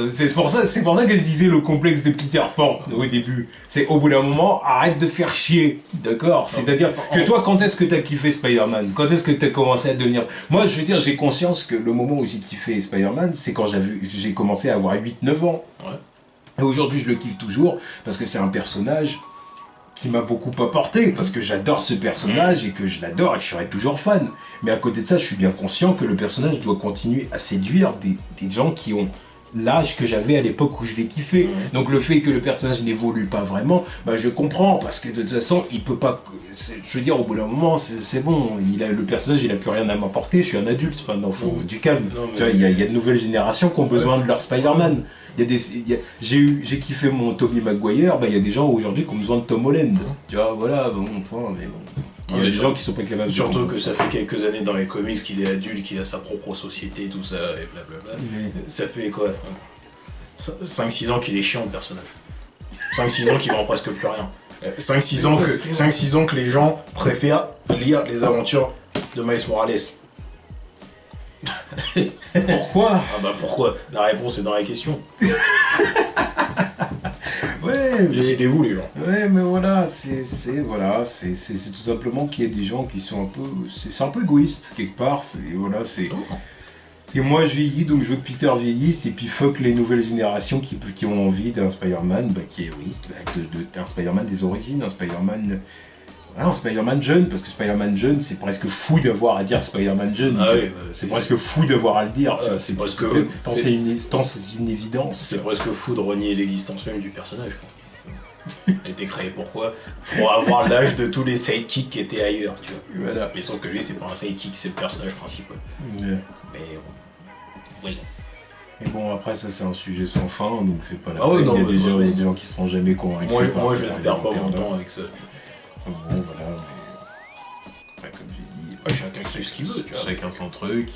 Speaker 1: c'est pour ça que je disais le complexe de Peter Pan au début. C'est au bout d'un moment, arrête de faire chier, d'accord? C'est-à-dire que toi, quand est-ce que t'as kiffé Spider-Man? Quand est-ce que t'as commencé à devenir... Moi, je veux dire, j'ai conscience que le moment où j'ai kiffé Spider-Man, c'est quand j'ai commencé à avoir 8-9 ans.
Speaker 2: Ouais.
Speaker 1: Et aujourd'hui, je le kiffe toujours, parce que c'est un personnage qui m'a beaucoup apporté, parce que j'adore ce personnage et que je l'adore et que je serai toujours fan. Mais à côté de ça, je suis bien conscient que le personnage doit continuer à séduire des gens qui ont l'âge que j'avais à l'époque où je l'ai kiffé. Donc le fait que le personnage n'évolue pas vraiment, bah je comprends, parce que de toute façon, il peut pas... Je veux dire, au bout d'un moment, c'est bon, le personnage, il a plus rien à m'apporter, je suis un adulte, c'est pas un enfant, du calme. Tu vois, il y a de nouvelles générations qui ont besoin de leur Spider-Man. J'ai kiffé mon Tobey Maguire, bah il y a des gens aujourd'hui qui ont besoin de Tom Holland. Tu vois, voilà, bon, enfin, mais bon. Il y a des gens qui sont pas capables de...
Speaker 2: Surtout que ça fait quelques années dans les comics qu'il est adulte, qu'il a sa propre société, tout ça, et blablabla. Ça fait quoi 5-6 ans qu'il est chiant, le personnage. 5-6 ans qu'il vend presque plus rien. 5-6 ans que les gens préfèrent lire les aventures de Miles Morales.
Speaker 1: Pourquoi?
Speaker 2: Ah bah pourquoi? La réponse est dans la question.
Speaker 1: Ouais,
Speaker 2: décidez-vous les gens.
Speaker 1: Ouais, mais voilà, c'est tout simplement qu'il y a des gens qui sont un peu... C'est un peu égoïste, quelque part. C'est moi je vieillis, donc je veux que Peter vieillisse, et puis fuck les nouvelles générations qui ont envie d'un Spider-Man, d'un Spider-Man des origines, un Spider-Man jeune, parce que Spider-Man jeune, c'est presque fou d'avoir à dire Spider-Man jeune.
Speaker 2: Ah oui,
Speaker 1: c'est presque fou d'avoir à le dire. C'est une évidence.
Speaker 2: C'est presque fou de renier l'existence même du personnage. Il a été créé pourquoi? Pour avoir l'âge de tous les sidekicks qui étaient ailleurs, tu vois.
Speaker 1: Voilà.
Speaker 2: Mais sauf que lui, c'est pas un sidekick, c'est le personnage principal.
Speaker 1: Ouais.
Speaker 2: Mais oui.
Speaker 1: Et bon, après, ça, c'est un sujet sans fin, donc c'est pas la
Speaker 2: peine.
Speaker 1: Il y a des gens qui seront jamais convaincus.
Speaker 2: Moi je ne perds pas mon temps avec ça.
Speaker 1: Bon, voilà, mais... comme j'ai dit...
Speaker 2: Ouais, chacun kiffe ce qu'il veut, tu vois.
Speaker 1: Chacun son truc.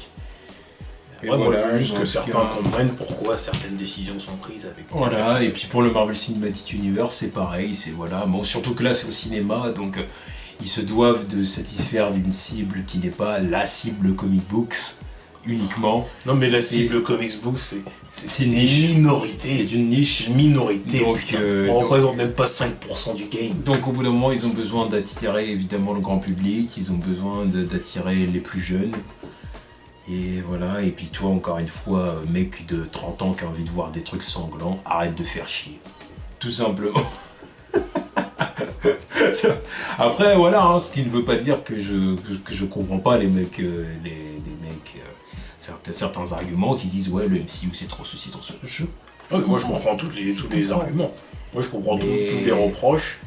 Speaker 1: Et
Speaker 2: Ouais, moi,
Speaker 1: voilà,
Speaker 2: je veux juste
Speaker 1: dans
Speaker 2: que
Speaker 1: ce
Speaker 2: certains
Speaker 1: cas-
Speaker 2: comprennent pourquoi certaines décisions sont prises avec...
Speaker 1: Voilà, et puis pour le Marvel Cinematic Universe, c'est pareil, c'est voilà, bon, surtout que là c'est au cinéma, donc ils se doivent de satisfaire d'une cible qui n'est pas la cible comic books uniquement.
Speaker 2: Non, mais la
Speaker 1: C'est-
Speaker 2: cible comics book, c'est
Speaker 1: une
Speaker 2: une
Speaker 1: niche.
Speaker 2: minorité.
Speaker 1: C'est une niche.
Speaker 2: C'est une minorité,
Speaker 1: Donc,
Speaker 2: putain.
Speaker 1: donc-
Speaker 2: On représente même pas 5% du game.
Speaker 1: Donc au bout d'un moment, ils ont besoin d'attirer évidemment le grand public, ils ont besoin d'attirer les plus jeunes. Et voilà, et puis toi encore une fois, mec de 30 ans qui a envie de voir des trucs sanglants, arrête de faire chier. Tout simplement. Après voilà, hein, ce qui ne veut pas dire que je comprends pas les mecs, certains arguments qui disent ouais le MCU c'est trop ceci, trop cela.
Speaker 2: Ouais, moi, je comprends tous les arguments. Moi, je comprends tous
Speaker 1: Et-
Speaker 2: les reproches.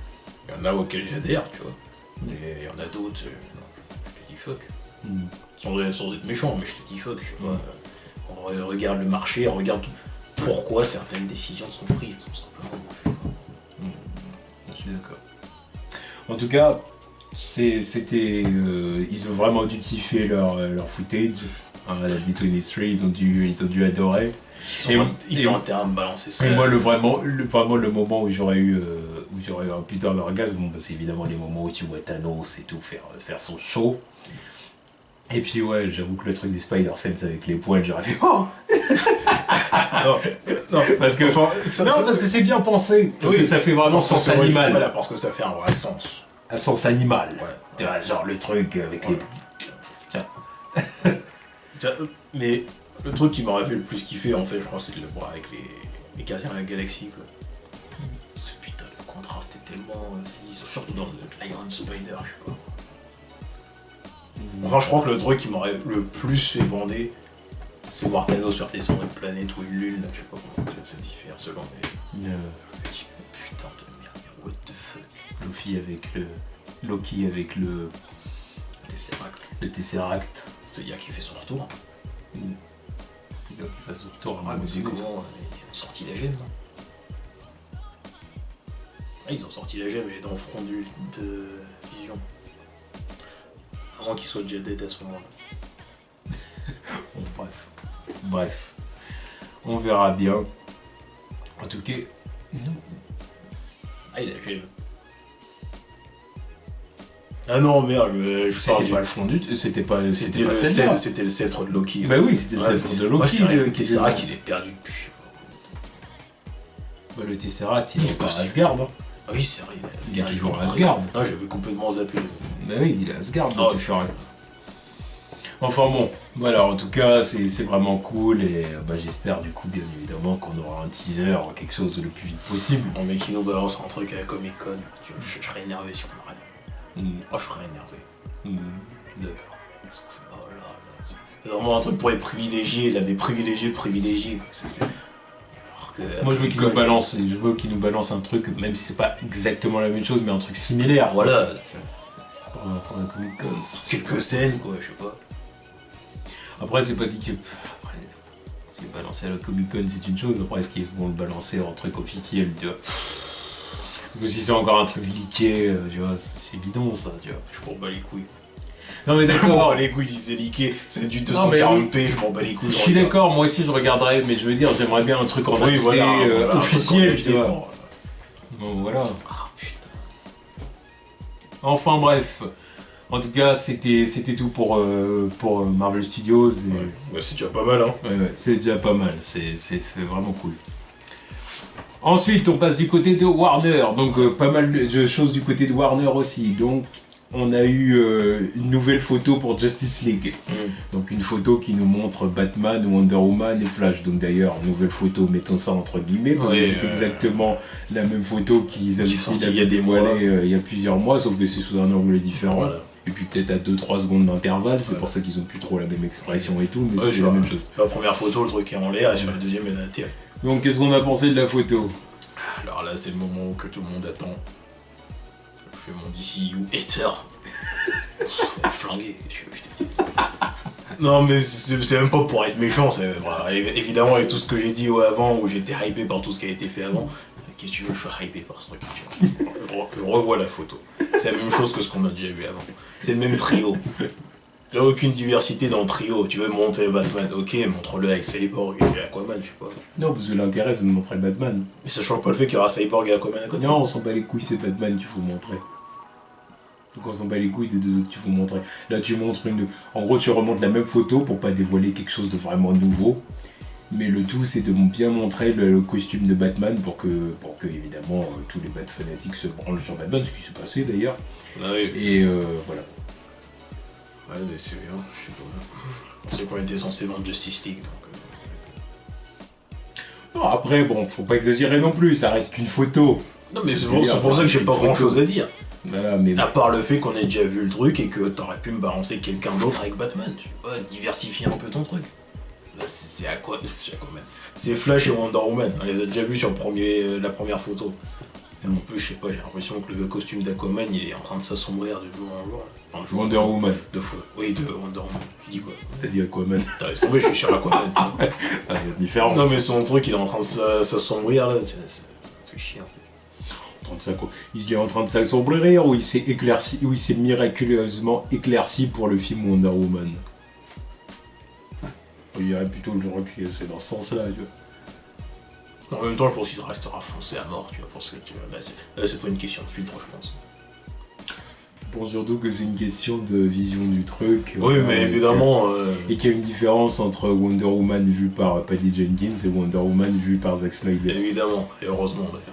Speaker 2: Il y en a auxquels j'adhère, tu vois. Mais il y en a d'autres, non, je te dis fuck.
Speaker 1: Hmm.
Speaker 2: Sans être méchant, mais je te dis fuck, je sais pas. On regarde le marché, on regarde pourquoi certaines décisions sont prises, tout simplement.
Speaker 1: Je suis d'accord. En tout cas, c'était, ils ont vraiment dû kiffer leur footage. Hein, la D23, ils ont dû adorer.
Speaker 2: Ils sont en terrain de balancer ça.
Speaker 1: Et moi, vraiment le moment où j'aurais eu un putain d'orgasme, bon, bah, c'est évidemment les moments où tu vois Thanos et tout faire son show. Et puis ouais, j'avoue que le truc des Spider-Sense avec les poils, j'aurais fait oh
Speaker 2: non,
Speaker 1: parce que parce que c'est bien pensé, parce que ça fait vraiment sens animal,
Speaker 2: Voilà, parce que ça fait un vrai sens.
Speaker 1: un sens animal.
Speaker 2: Ouais.
Speaker 1: Tu vois, genre le truc avec les...
Speaker 2: Mais le truc qui m'aurait fait le plus kiffer, en fait, je crois, c'est de le voir avec les Gardiens de la Galaxie, quoi. Parce que putain, le contraste est tellement... surtout dans le Iron Spider, je sais pas. Enfin, je crois que le truc qui m'aurait le plus fait bander, c'est voir Thanos faire descendre une planète ou une lune, là, je sais pas comment ça diffère selon les... Putain de merde, what the fuck.
Speaker 1: Loki avec le
Speaker 2: Tesseract.
Speaker 1: Tesseract.
Speaker 2: C'est le gars qui fait son retour.
Speaker 1: Le gars qui fasse son retour.
Speaker 2: Ouais, mais c'est comment ils ont sorti la gemme, non? Ah, ils ont sorti la gemme, elle est dans le front de Vision. À moins qu'il soit déjà dead à ce moment-là.
Speaker 1: Bon, bref. On verra bien. En tout cas,
Speaker 2: Ah, il a la gemme. Ah non, merde, je parle
Speaker 1: c'était
Speaker 2: du...
Speaker 1: pas le fond du... C'était pas
Speaker 2: C'était
Speaker 1: celle-là.
Speaker 2: c'était le sceptre de Loki.
Speaker 1: Bah oui, c'était le sceptre de Loki.
Speaker 2: C'est vrai
Speaker 1: qui
Speaker 2: c'est vrai qu'il est perdu depuis.
Speaker 1: Bah, le Tesseract, il est pas à Asgard. Hein.
Speaker 2: Ah oui, c'est vrai, il est à Asgard.
Speaker 1: Il est toujours à Asgard.
Speaker 2: Ah, j'avais complètement zappé.
Speaker 1: Bah oui, il est à Asgard,
Speaker 2: Oh,
Speaker 1: le Tesseract. Enfin bon, voilà, en tout cas, c'est vraiment cool et bah, j'espère du coup, bien évidemment, qu'on aura un teaser, quelque chose le plus vite possible.
Speaker 2: Un mec qui nous balance un truc à la Comic Con, je serais énervé si on a rien. Oh, je serais énervé.
Speaker 1: D'accord.
Speaker 2: Oh là là, c'est vraiment un truc pour les privilégiés, là, des privilégiés de privilégiés. Quoi. Alors que,
Speaker 1: Moi, je veux qu'il nous balance un truc, même si c'est pas exactement la même chose, mais un truc similaire.
Speaker 2: Voilà,
Speaker 1: Pour la Comic Con.
Speaker 2: quelques scènes, quoi, je sais pas.
Speaker 1: Après, c'est pas dit que. Après, si le balancer à la Comic Con, c'est une chose. Après, est-ce qu'ils vont le balancer en truc officiel, tu vois? Ou si c'est encore un truc leaké, tu vois, c'est bidon ça, tu vois.
Speaker 2: Je m'en bats les couilles.
Speaker 1: Non, mais
Speaker 2: Je m'en
Speaker 1: d'accord.
Speaker 2: bats les couilles si c'est leaké, c'est du
Speaker 1: Non, mais
Speaker 2: 240p, je m'en bats les couilles.
Speaker 1: Je suis d'accord, moi aussi je regarderai, mais je veux dire, j'aimerais bien un truc en
Speaker 2: Oui,
Speaker 1: HD,
Speaker 2: voilà,
Speaker 1: officiel, tu vois.
Speaker 2: Bon,
Speaker 1: Bon, voilà.
Speaker 2: ah putain.
Speaker 1: Enfin bref. En tout cas, c'était tout pour Marvel Studios. Et...
Speaker 2: Ouais. Bah, c'est déjà pas mal, hein.
Speaker 1: Ouais, c'est déjà pas mal, c'est vraiment cool. Ensuite, on passe du côté de Warner, donc pas mal de choses du côté de Warner aussi. Donc, on a eu une nouvelle photo pour Justice League. Donc, une photo qui nous montre Batman, Wonder Woman et Flash. Donc, d'ailleurs, nouvelle photo, mettons ça entre guillemets, parce que c'est exactement la même photo qu'ils avaient
Speaker 2: il y a des mois.
Speaker 1: dévoilée il y a plusieurs mois, sauf que c'est sous un angle différent.
Speaker 2: Voilà.
Speaker 1: Et puis peut-être à 2-3 secondes d'intervalle, c'est pour ça qu'ils ont plus trop la même expression et tout, mais c'est la même chose.
Speaker 2: La première photo, le truc est en l'air, et sur la deuxième, il y en a atterri.
Speaker 1: Donc, qu'est-ce qu'on a pensé de la photo?
Speaker 2: Alors là, c'est le moment que tout le monde attend. Je fais mon DCU hater. Flingué, qu'est-ce que je te dis. Non, mais c'est même pas pour être méchant, voilà, évidemment, avec tout ce que j'ai dit avant, où j'étais hypé par tout ce qui a été fait avant, qu'est-ce que tu veux, je suis hypé par ce truc. Je revois la photo. C'est la même chose que ce qu'on a déjà vu avant. C'est le même trio. Il n'y a aucune diversité dans le trio. Tu veux monter Batman, ok, montre-le avec Cyborg et Aquaman, je sais pas.
Speaker 1: Non, parce que l'intérêt c'est de montrer Batman.
Speaker 2: Mais ça change pas le fait qu'il y aura Cyborg et Aquaman à côté.
Speaker 1: Non, on s'en bat les couilles, c'est Batman qu'il faut montrer. Donc on s'en bat les couilles des deux autres qu'il faut montrer. Là tu montres une... En gros tu remontes la même photo pour pas dévoiler quelque chose de vraiment nouveau. Mais le tout c'est de bien montrer le costume de Batman pour que évidemment tous les Bat fanatiques se branlent sur Batman, ce qui s'est passé d'ailleurs.
Speaker 2: Ah oui.
Speaker 1: Et voilà.
Speaker 2: Ouais, mais c'est bien, je sais pas. On sait qu'on était censé vendre Justice League, donc...
Speaker 1: Non, après, bon, faut pas exagérer non plus, ça reste qu'une photo.
Speaker 2: Non, mais c'est pour ça que j'ai pas grand chose à dire.
Speaker 1: Voilà, mais...
Speaker 2: À part le fait qu'on ait déjà vu le truc et que t'aurais pu me balancer quelqu'un d'autre avec Batman. Je sais pas, diversifier un peu ton truc. Là, c'est à quoi même. C'est Flash et Wonder Woman, on les a déjà vus sur la première photo. Et en plus, je sais pas, j'ai l'impression que le costume d'Aquaman, il est en train de s'assombrir de jour en jour. Enfin,
Speaker 1: Wonder Woman.
Speaker 2: Oui, de Wonder Woman. Je dis quoi?
Speaker 1: T'as dit Aquaman.
Speaker 2: T'as laissé tomber, je suis sur Aquaman.
Speaker 1: Ah, il y a une différence.
Speaker 2: Non, mais son truc, il est en train de s'assombrir là. Ça fait chier.
Speaker 1: Il est en train de s'assombrir ou il s'est éclairci, ou il s'est miraculeusement éclairci pour le film Wonder Woman. Il y aurait plutôt le genre que c'est dans ce sens-là, tu vois.
Speaker 2: En même temps, je pense qu'il restera foncé à mort, tu vois, parce que là, c'est pas une question de filtre, je pense.
Speaker 1: Je pense surtout que c'est une question de vision du truc.
Speaker 2: Oui, mais évidemment...
Speaker 1: Et qu'il y a une différence entre Wonder Woman vue par Patty Jenkins et Wonder Woman vue par Zack Snyder.
Speaker 2: Évidemment, et heureusement d'ailleurs.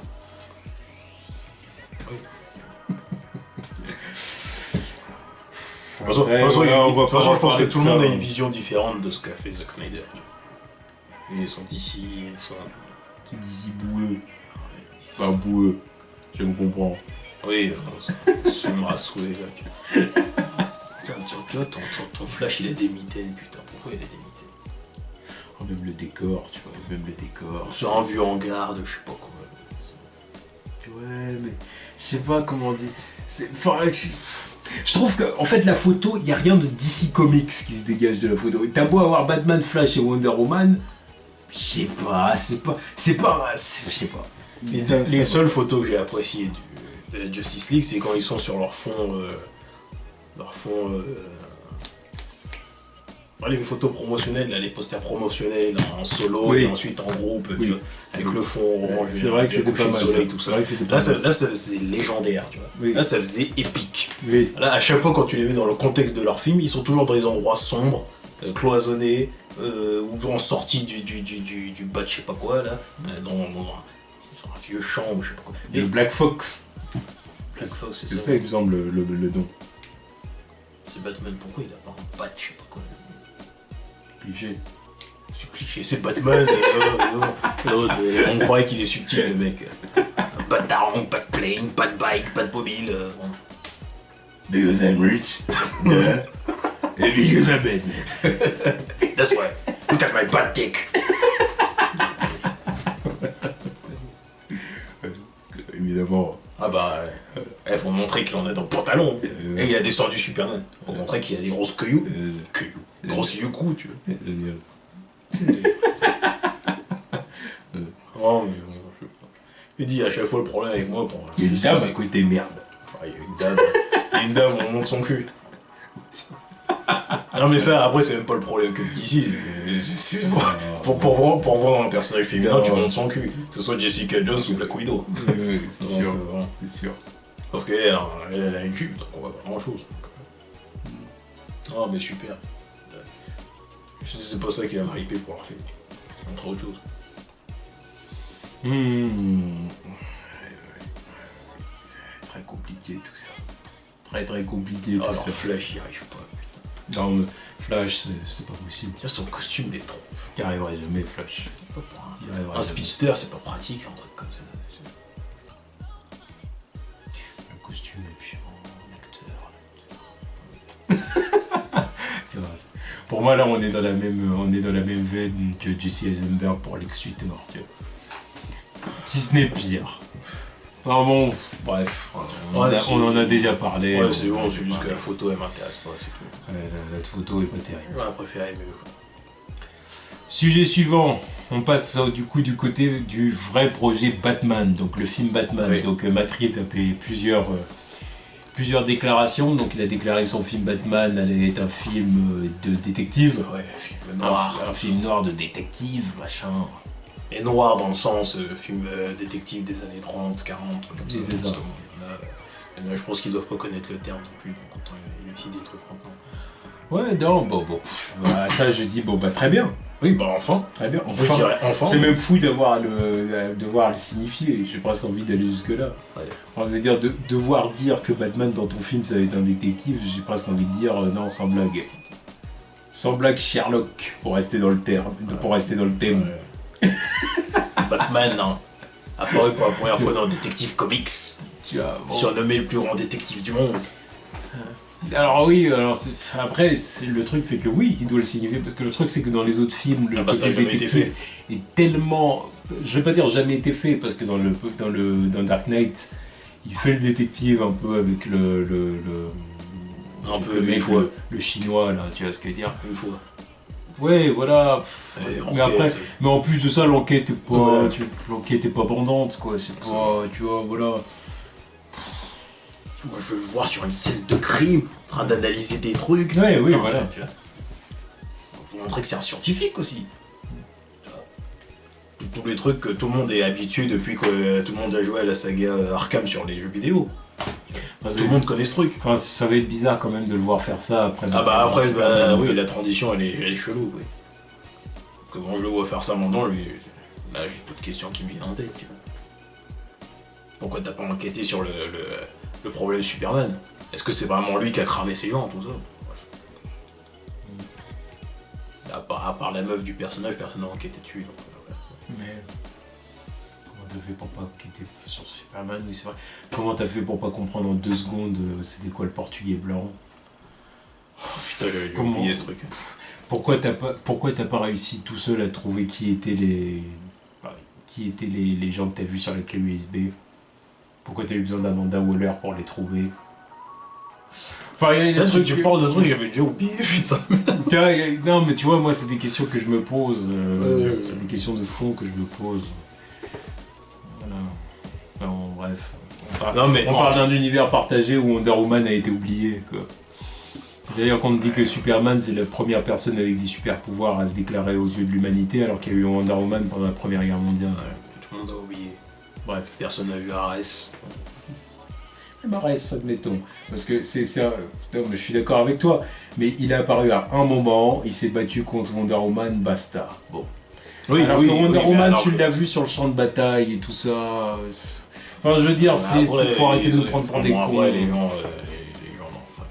Speaker 2: De toute façon, je pense que tout le monde a une vision différente de ce qu'a fait Zack Snyder. Ils sont d'ici, ils sont...
Speaker 1: D'ici boueux. Enfin boueux, je me comprends.
Speaker 2: Oui, ils sont rassoués là. Tu vois, ton Flash il a des mitaines, putain, pourquoi il a des mitaines?
Speaker 1: Oh, même le décor, tu vois, même le décor.
Speaker 2: Sur un vieux hangar de je sais pas quoi.
Speaker 1: Ouais, mais je sais pas comment dire. Je trouve que, en fait, la photo, il n'y a rien de DC Comics qui se dégage de la photo. T'as beau avoir Batman, Flash et Wonder Woman, je sais pas, je sais pas.
Speaker 2: Les seules photos que j'ai appréciées de la Justice League, c'est quand ils sont sur leur fond... les photos promotionnelles, là, les posters promotionnels en solo et ensuite en groupe, avec le fond orange,
Speaker 1: c'est vrai que c'était pas mal,
Speaker 2: soleil, tout ça. Là, ça faisait légendaire, tu vois.
Speaker 1: Oui.
Speaker 2: Là, ça faisait épique.
Speaker 1: Oui.
Speaker 2: Là, à chaque fois, quand tu les mets dans le contexte de leur film, ils sont toujours dans des endroits sombres, cloisonnés, ou en sortie du bas de je sais pas quoi, là, dans un vieux champ ou je sais pas quoi.
Speaker 1: Et le Black Fox.
Speaker 2: Black Fox,
Speaker 1: c'est ça, il me semble, le nom.
Speaker 2: C'est Batman, pourquoi il a pas un bat, je sais pas quoi.
Speaker 1: Cliché.
Speaker 2: C'est cliché, c'est Batman. On croyait qu'il est subtil, le mec. Pas de daron, pas de plane, pas de bike, pas de mobile.
Speaker 1: Because I'm rich. And because I'm Batman.
Speaker 2: That's why. Look at my bad dick.
Speaker 1: Évidemment.
Speaker 2: Ah bah, faut montrer qu'il en a dans le pantalon. Et il a descendu Superman. Faut montrer qu'il a des grosses cueilloux. Grosses yuckou, tu vois.
Speaker 1: Génial.
Speaker 2: Oh, mais bon, je sais pas. Il dit à chaque fois le problème avec moi pour...
Speaker 1: Il y a une dame à côté, merde.
Speaker 2: Il y a une dame. Il y a une dame, on monte son cul. Non mais ça, après, c'est même pas le problème que d'ici. C'est pour vendre un personnage féminin, tu montes son cul. Que ce soit Jessica Jones ou Black Widow.
Speaker 1: Oui, c'est sûr. C'est sûr.
Speaker 2: Sauf qu'elle a une jupe, donc on voit pas grand chose. Oh mais super. C'est pas ça qui va me hyper pour leur film. Entre autre chose.
Speaker 1: C'est très compliqué tout ça. Très compliqué tout ça.
Speaker 2: Flash, il arrive pas, putain.
Speaker 1: Non, mais Flash, c'est pas possible.
Speaker 2: Tiens, son costume est trop.
Speaker 1: Il arriverait jamais, Flash.
Speaker 2: Un speedster, c'est pas pratique, un truc comme ça.
Speaker 1: Le costume et puis l'acteur. Tu vois, pour moi, là, on est dans la même veine que Jesse Eisenberg pour Lex Luthor, tu vois. Si ce n'est pire. Non, bon, bref, on en a déjà parlé.
Speaker 2: Ouais, c'est bon, c'est juste que la photo, elle m'intéresse pas, c'est tout.
Speaker 1: Ouais, la photo est pas terrible.
Speaker 2: Ouais, la préférée, mais...
Speaker 1: Sujet suivant, on passe du coup du côté du vrai projet Batman, donc le film Batman.
Speaker 2: Oui.
Speaker 1: Donc Matt Reeves a fait plusieurs déclarations. Donc il a déclaré que son film Batman allait être un film de détective.
Speaker 2: Ouais, film noir.
Speaker 1: Un film noir de détective, machin.
Speaker 2: Et noir dans le sens film détective des années 30, 40, comme
Speaker 1: Oui,
Speaker 2: ça.
Speaker 1: c'est ça.
Speaker 2: Il y en a, je pense qu'ils doivent pas connaître le terme non plus, donc autant il y a aussi des trucs maintenant.
Speaker 1: Ouais, non, bon, voilà, ça je dis, bon, bah très bien.
Speaker 2: Oui, bah enfin.
Speaker 1: Très bien,
Speaker 2: Je
Speaker 1: enfin.
Speaker 2: dirais enfin.
Speaker 1: C'est même fou d'avoir devoir le signifier, j'ai presque envie d'aller jusque-là.
Speaker 2: Ouais.
Speaker 1: On veut dire, devoir dire que Batman dans ton film ça va être un détective, j'ai presque envie de dire non, sans blague. Sans blague, Sherlock, pour rester dans le terme, pour rester dans le thème.
Speaker 2: Ouais. Batman, hein, apparu pour la première fois dans Détective Comics,
Speaker 1: Tu vois, bon.
Speaker 2: surnommé le plus grand détective du monde.
Speaker 1: Alors oui, après, le truc c'est que oui, il doit le signifier, parce que le truc c'est que dans les autres films, le
Speaker 2: Ah bah, ça a
Speaker 1: côté
Speaker 2: jamais été
Speaker 1: détective est tellement... Je vais pas dire jamais été fait, parce que dans Dark Knight, il fait le détective un peu avec
Speaker 2: Un peu,
Speaker 1: le mec,
Speaker 2: une fois.
Speaker 1: le chinois là, tu vois ce que je veux dire.
Speaker 2: Une fois.
Speaker 1: Ouais, voilà.
Speaker 2: Et
Speaker 1: Mais
Speaker 2: enquête.
Speaker 1: après, mais en plus de ça, l'enquête est pas,
Speaker 2: Ouais.
Speaker 1: l'enquête est pas bandante, quoi. C'est pas, tu vois, voilà.
Speaker 2: Moi je veux le voir sur une scène de crime, en train d'analyser des trucs.
Speaker 1: Ouais, oui,
Speaker 2: Non,
Speaker 1: voilà.
Speaker 2: tu vois. Faut montrer que c'est un scientifique aussi. Tous les trucs que tout le monde est habitué depuis que tout le monde a joué à la saga Arkham sur les jeux vidéo.
Speaker 1: Enfin,
Speaker 2: Tout le monde connaît ce truc.
Speaker 1: Enfin, ça va être bizarre quand même de le voir faire ça après.
Speaker 2: Ah bah après,
Speaker 1: Superman.
Speaker 2: oui, la transition elle est chelou, oui. Comment je le vois faire ça maintenant, là j'ai toute question qui me vient en tête, tu vois. Pourquoi t'as pas enquêté sur le problème Superman? Est-ce que c'est vraiment lui qui a cramé ses gens, tout ça? Bref. À part la meuf du personnage, personne n'a enquêté dessus, donc voilà.
Speaker 1: Mais comment t'as fait pour pas enquêter sur Superman? Oui, c'est vrai. Comment t'as fait pour pas comprendre en 2 secondes c'était quoi le portugais blanc?
Speaker 2: Putain, j'avais
Speaker 1: Comment-
Speaker 2: oublié ce truc.
Speaker 1: Pourquoi t'as pas réussi tout seul à trouver qui étaient les gens que t'as vus sur la clé USB? Pourquoi t'as eu besoin d'Amanda Waller pour les trouver? Enfin, il y a
Speaker 2: Là,
Speaker 1: des trucs.
Speaker 2: tu parles de trucs que j'avais déjà oublié, putain.
Speaker 1: Tu vois, non, mais tu vois, moi, c'est des questions que je me pose.
Speaker 2: Ouais.
Speaker 1: C'est des questions de fond que je me pose. Voilà. Enfin, bref.
Speaker 2: Non, mais
Speaker 1: On parle d'un univers partagé où Wonder Woman a été oublié, quoi. C'est-à-dire qu'on te dit que Superman, c'est la première personne avec des super pouvoirs à se déclarer aux yeux de l'humanité, alors qu'il y a eu Wonder Woman pendant la Première Guerre mondiale.
Speaker 2: Ouais, tout le monde a oublié.
Speaker 1: Bref.
Speaker 2: Personne n'a vu Ares.
Speaker 1: Marès, admettons. Parce que putain, mais je suis d'accord avec toi. Mais il est apparu à un moment, il s'est battu contre Wonder Woman, basta. Bon.
Speaker 2: Oui,
Speaker 1: alors que Wonder
Speaker 2: mais
Speaker 1: Woman,
Speaker 2: alors
Speaker 1: tu
Speaker 2: que-
Speaker 1: l'as vu sur le champ de bataille et tout ça. Enfin, je veux dire, faut arrêter de nous prendre pour des cons.
Speaker 2: Ouais, les gens, non. Enfin,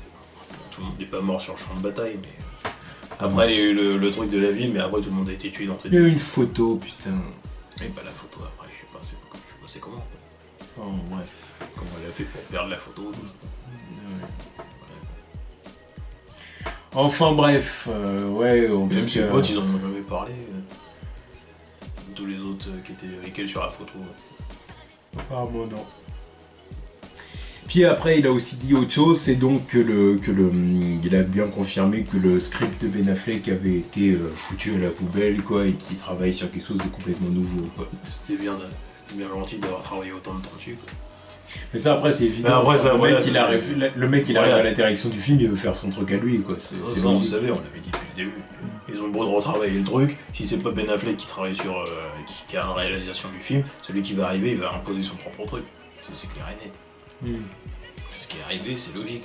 Speaker 2: tout le monde n'est pas mort sur le champ de bataille, mais. Après, il y a eu le truc de la ville, mais après, tout le monde a été tué dans cette
Speaker 1: Il y a eu
Speaker 2: ville.
Speaker 1: une photo, putain.
Speaker 2: Et pas la photo, après, je sais pas c'est comment.
Speaker 1: Enfin, bref.
Speaker 2: Comment elle a fait pour perdre la photo. Tout ça.
Speaker 1: Enfin, bref. Ouais, on
Speaker 2: Même ses potes, ils en ont jamais parlé. Tous les autres qui étaient avec elle sur la photo.
Speaker 1: Apparemment, non. Puis après, il a aussi dit autre chose, c'est donc il a bien confirmé que le script de Ben Affleck avait été foutu à la poubelle, quoi, et qu'il travaille sur quelque chose de complètement nouveau, quoi.
Speaker 2: C'était bien gentil d'avoir travaillé autant de temps dessus, quoi.
Speaker 1: Mais ça, après, c'est évident.
Speaker 2: Mais après, ça,
Speaker 1: le,
Speaker 2: voilà,
Speaker 1: mec,
Speaker 2: ça,
Speaker 1: il
Speaker 2: c'est-
Speaker 1: arrive, le mec, il arrive à la direction du film, il veut faire son truc à lui, quoi. C'est
Speaker 2: Ça, on le
Speaker 1: logique.
Speaker 2: savait, on l'avait dit depuis le début. Ils ont beau de retravailler le truc, si c'est pas Ben Affleck qui travaille sur. Qui a la réalisation du film, celui qui va arriver, il va imposer son propre truc. C'est clair et net. Ce qui est arrivé, c'est logique.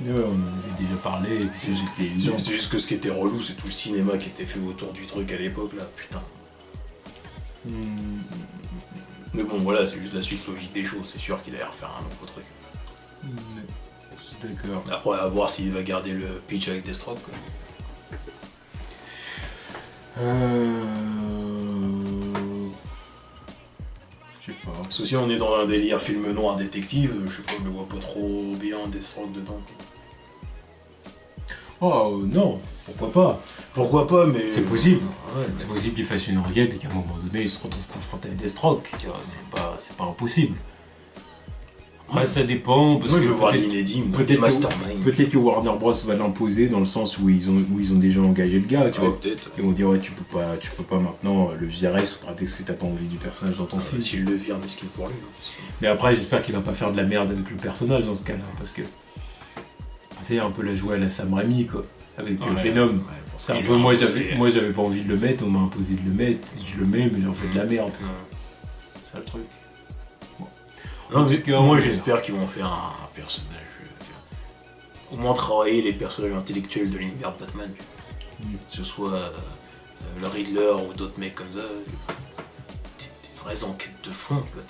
Speaker 1: Ouais, on en avait déjà parlé, et puis c'était évident.
Speaker 2: C'est juste que ce qui était relou, c'est tout le cinéma qui était fait autour du truc à l'époque, là, putain. Mais bon, voilà, c'est juste la suite logique des choses, c'est sûr qu'il allait refaire un autre truc.
Speaker 1: Je suis d'accord.
Speaker 2: Après, à voir s'il va garder le pitch avec Deathstroke, quoi.
Speaker 1: Je sais pas.
Speaker 2: Parce que si on est dans un délire film noir détective, je sais pas, je le vois pas trop bien Deathstroke dedans.
Speaker 1: Oh non, pourquoi pas?
Speaker 2: Pourquoi pas, mais.
Speaker 1: C'est possible.
Speaker 2: Ouais,
Speaker 1: C'est possible qu'il fasse une enquête et qu'à un moment donné, il se retrouve confronté à Deathstroke. Tu vois, c'est pas impossible. Ça dépend, parce
Speaker 2: Moi, je
Speaker 1: que
Speaker 2: veux voir
Speaker 1: peut-être
Speaker 2: l'inédit,
Speaker 1: peut-être
Speaker 2: Mastermind.
Speaker 1: peut-être que Warner Bros va l'imposer dans le sens où ils ont déjà engagé le gars, tu vois.
Speaker 2: Peut-être.
Speaker 1: Ils vont dire ouais, tu peux pas maintenant le virer sous prétexte que t'as pas envie du personnage dans ton film.
Speaker 2: S'il le vire, mais ce qu'il pour lui.
Speaker 1: Mais après, j'espère qu'il va pas faire de la merde avec le personnage dans ce cas-là, parce que c'est un peu la joie à la Sam Raimi, quoi, avec Venom. C'est un peu moi j'avais pas envie de le mettre, on m'a imposé de le mettre, je le mets, mais j'en fais de la merde. C'est ça le truc. Bon.
Speaker 2: Non, moi j'espère qu'ils vont faire un personnage. Au moins travailler les personnages intellectuels de l'univers de Batman. Que ce soit le Riddler ou d'autres mecs comme ça. Des vraies enquêtes de fond, tu vois.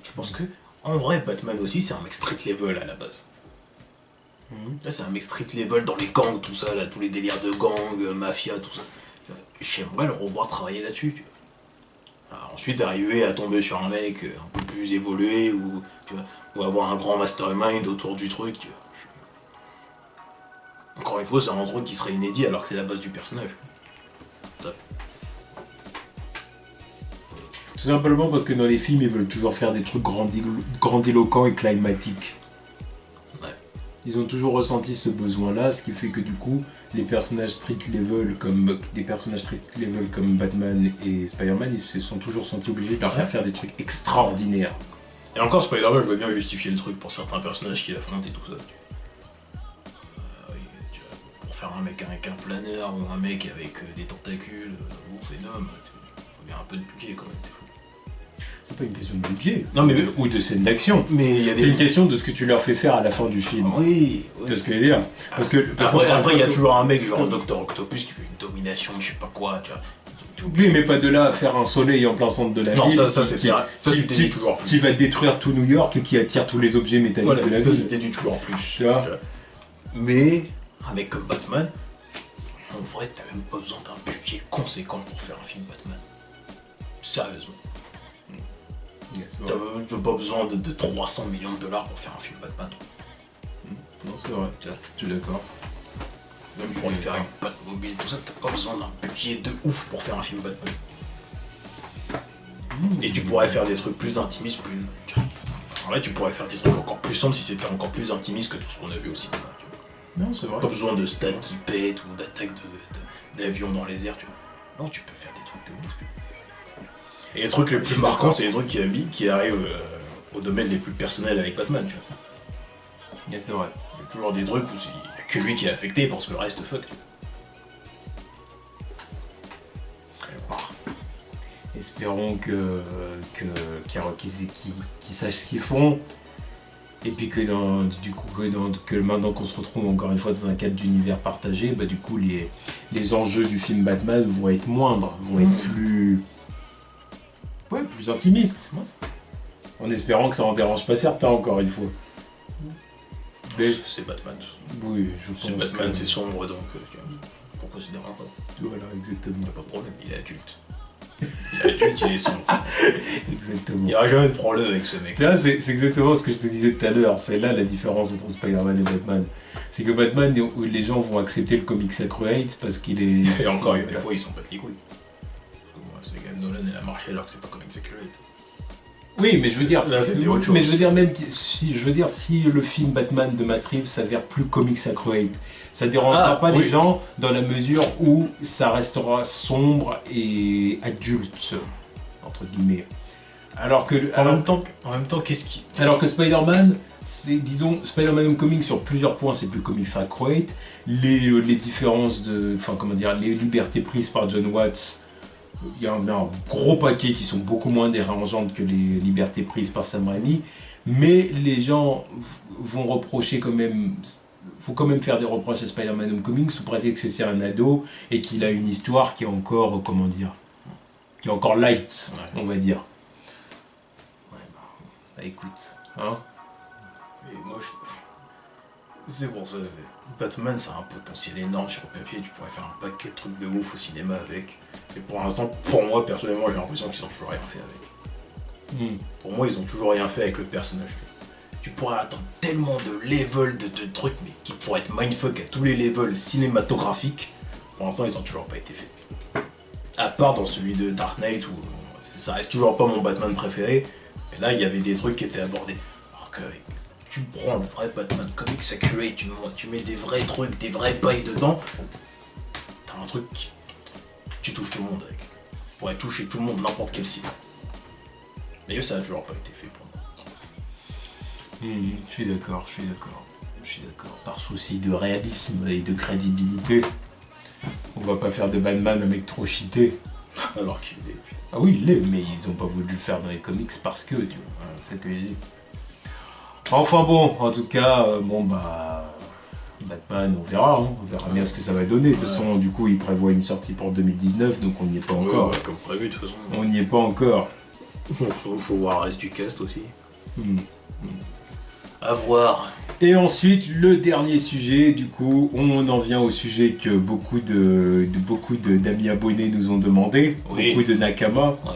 Speaker 2: Je pense que, en vrai, Batman aussi, c'est un mec street level à la base. Là, c'est un mec street level dans les gangs, tout ça, là, tous les délires de gangs, mafia, tout ça. J'aimerais le revoir travailler là-dessus, tu vois. Alors, ensuite, arriver à tomber sur un mec un peu plus évolué, ou, tu vois, ou avoir un grand mastermind autour du truc, tu vois. Encore une fois, c'est un truc qui serait inédit alors que c'est la base du personnage. Ça.
Speaker 1: Tout simplement parce que dans les films, ils veulent toujours faire des trucs grandiloquents et climatiques. Ils ont toujours ressenti ce besoin-là, ce qui fait que du coup, les personnages street level comme Batman et Spider-Man, ils se sont toujours sentis obligés de leur faire des trucs extraordinaires.
Speaker 2: Et encore, Spider-Man, je veux bien justifier le truc pour certains personnages qu'il affronte et tout ça. Pour faire un mec avec un planeur ou un mec avec des tentacules ou Venom, il faut bien un peu de budget quand même.
Speaker 1: C'est pas une question de budget,
Speaker 2: non, mais
Speaker 1: ou de scène d'action.
Speaker 2: Mais
Speaker 1: c'est une question de ce que tu leur fais faire à la fin du film.
Speaker 2: Oui.
Speaker 1: C'est ce que je veux dire.
Speaker 2: Après, il y a toujours un mec genre Dr Octopus qui fait une domination de je sais pas quoi, tu vois.
Speaker 1: Oui, mais pas de là à faire un soleil en plein centre de la ville.
Speaker 2: Non, ça c'était du toujours plus.
Speaker 1: Qui va détruire tout New York et qui attire tous les objets métalliques de la ville.
Speaker 2: Ça c'était du toujours plus.
Speaker 1: Tu vois.
Speaker 2: Mais un mec comme Batman, en vrai, t'as même pas besoin d'un budget conséquent pour faire un film Batman. Sérieusement. T'as pas besoin de 300 millions de dollars pour faire un film Batman.
Speaker 1: Non, c'est vrai, je suis d'accord.
Speaker 2: Même pour lui faire une Batmobile, tout ça, t'as pas besoin d'un budget de ouf pour faire un film Batman. Et tu pourrais faire des trucs plus intimistes, plus. En vrai, tu pourrais faire des trucs encore plus sombres si c'était encore plus intimiste que tout ce qu'on a vu au cinéma.
Speaker 1: Non, c'est vrai.
Speaker 2: Pas besoin de stades qui pètent ou d'attaques d'avions dans les airs, tu vois. Non, tu peux faire des trucs de ouf. Et les trucs les plus marquants, c'est les trucs qui arrivent au domaine les plus personnels avec Batman, tu vois.
Speaker 1: Yeah, c'est vrai.
Speaker 2: Il y a toujours des trucs où il n'y a que lui qui est affecté parce que le reste fuck, tu vois.
Speaker 1: Espérons qu'ils sachent ce qu'ils font. Et puis que maintenant qu'on se retrouve encore une fois dans un cadre d'univers partagé, bah du coup les enjeux du film Batman vont être moindres, vont être plus intimistes. En espérant que ça en dérange pas certains encore une fois.
Speaker 2: Mais c'est Batman.
Speaker 1: Oui, je pense.
Speaker 2: C'est Batman, c'est sombre donc pourquoi se dérange pas.
Speaker 1: Voilà, exactement.
Speaker 2: Pas de problème, il est adulte. Il est adulte, il est sombre.
Speaker 1: Exactement.
Speaker 2: Il n'y aura jamais de problème avec ce mec.
Speaker 1: Là, c'est exactement ce que je te disais tout à l'heure. C'est là la différence entre Spider-Man et Batman. C'est que Batman, les gens vont accepter le comics accurate parce qu'il est.
Speaker 2: Et encore, des fois, ils sont pas de les couilles. C'est quand même Nolan et la marché alors que c'est pas comics accurate.
Speaker 1: Oui, mais je veux dire.
Speaker 2: Là, c'était autre chose.
Speaker 1: Mais je veux dire, même si le film Batman de Matt Reeves s'avère plus comics accurate, ça dérangera pas les gens dans la mesure où ça restera sombre et adulte, entre guillemets. Alors que.
Speaker 2: En même temps, qu'est-ce qui.
Speaker 1: Alors que Spider-Man, Spider-Man Homecoming sur plusieurs points, c'est plus comics accurate. Les différences les libertés prises par John Watts. Il y en a un gros paquet qui sont beaucoup moins dérangeantes que les libertés prises par Sam Raimi, mais les gens vont reprocher quand même. Faut quand même faire des reproches à Spider-Man Homecoming sous prétexte que c'est un ado et qu'il a une histoire qui est encore, qui est encore light, on va dire. Bah écoute, hein.
Speaker 2: Et moi, c'est pour ça, Batman, c'est un potentiel énorme sur le papier, tu pourrais faire un paquet de trucs de ouf au cinéma avec. Et pour l'instant, pour moi, personnellement, j'ai l'impression qu'ils ont toujours rien fait avec. Pour moi, ils ont toujours rien fait avec le personnage. Tu pourrais atteindre tellement de levels de trucs, mais qui pourraient être mindfuck à tous les levels cinématographiques. Pour l'instant, ils ont toujours pas été faits. À part dans celui de Dark Knight où ça reste toujours pas mon Batman préféré, mais là il y avait des trucs qui étaient abordés. Alors que tu prends le vrai Batman Comics Accurate, tu mets des vrais trucs, des vrais bails dedans, t'as un truc qui... tu touches tout le monde avec. Tu pourrais toucher tout le monde, n'importe quel cible. Mais ça a toujours pas été fait pour moi.
Speaker 1: Je suis d'accord. Par souci de réalisme et de crédibilité, on va pas faire de Batman un mec trop cheaté.
Speaker 2: Alors qu'il est...
Speaker 1: Ah oui, il l'est, mais ils ont pas voulu le faire dans les comics parce que, tu vois, c'est ce que j'ai dit. Enfin bon, en tout cas, Batman, on verra bien ce que ça va donner. De toute façon, du coup, ils prévoient une sortie pour 2019, donc on n'y est pas encore.
Speaker 2: Ouais, comme prévu, de toute façon.
Speaker 1: On n'y est pas encore.
Speaker 2: Faut voir le reste du cast aussi. À voir.
Speaker 1: Et ensuite, le dernier sujet, du coup, on en vient au sujet que beaucoup d'amis abonnés nous ont demandé, beaucoup de Nakama.
Speaker 2: Oui.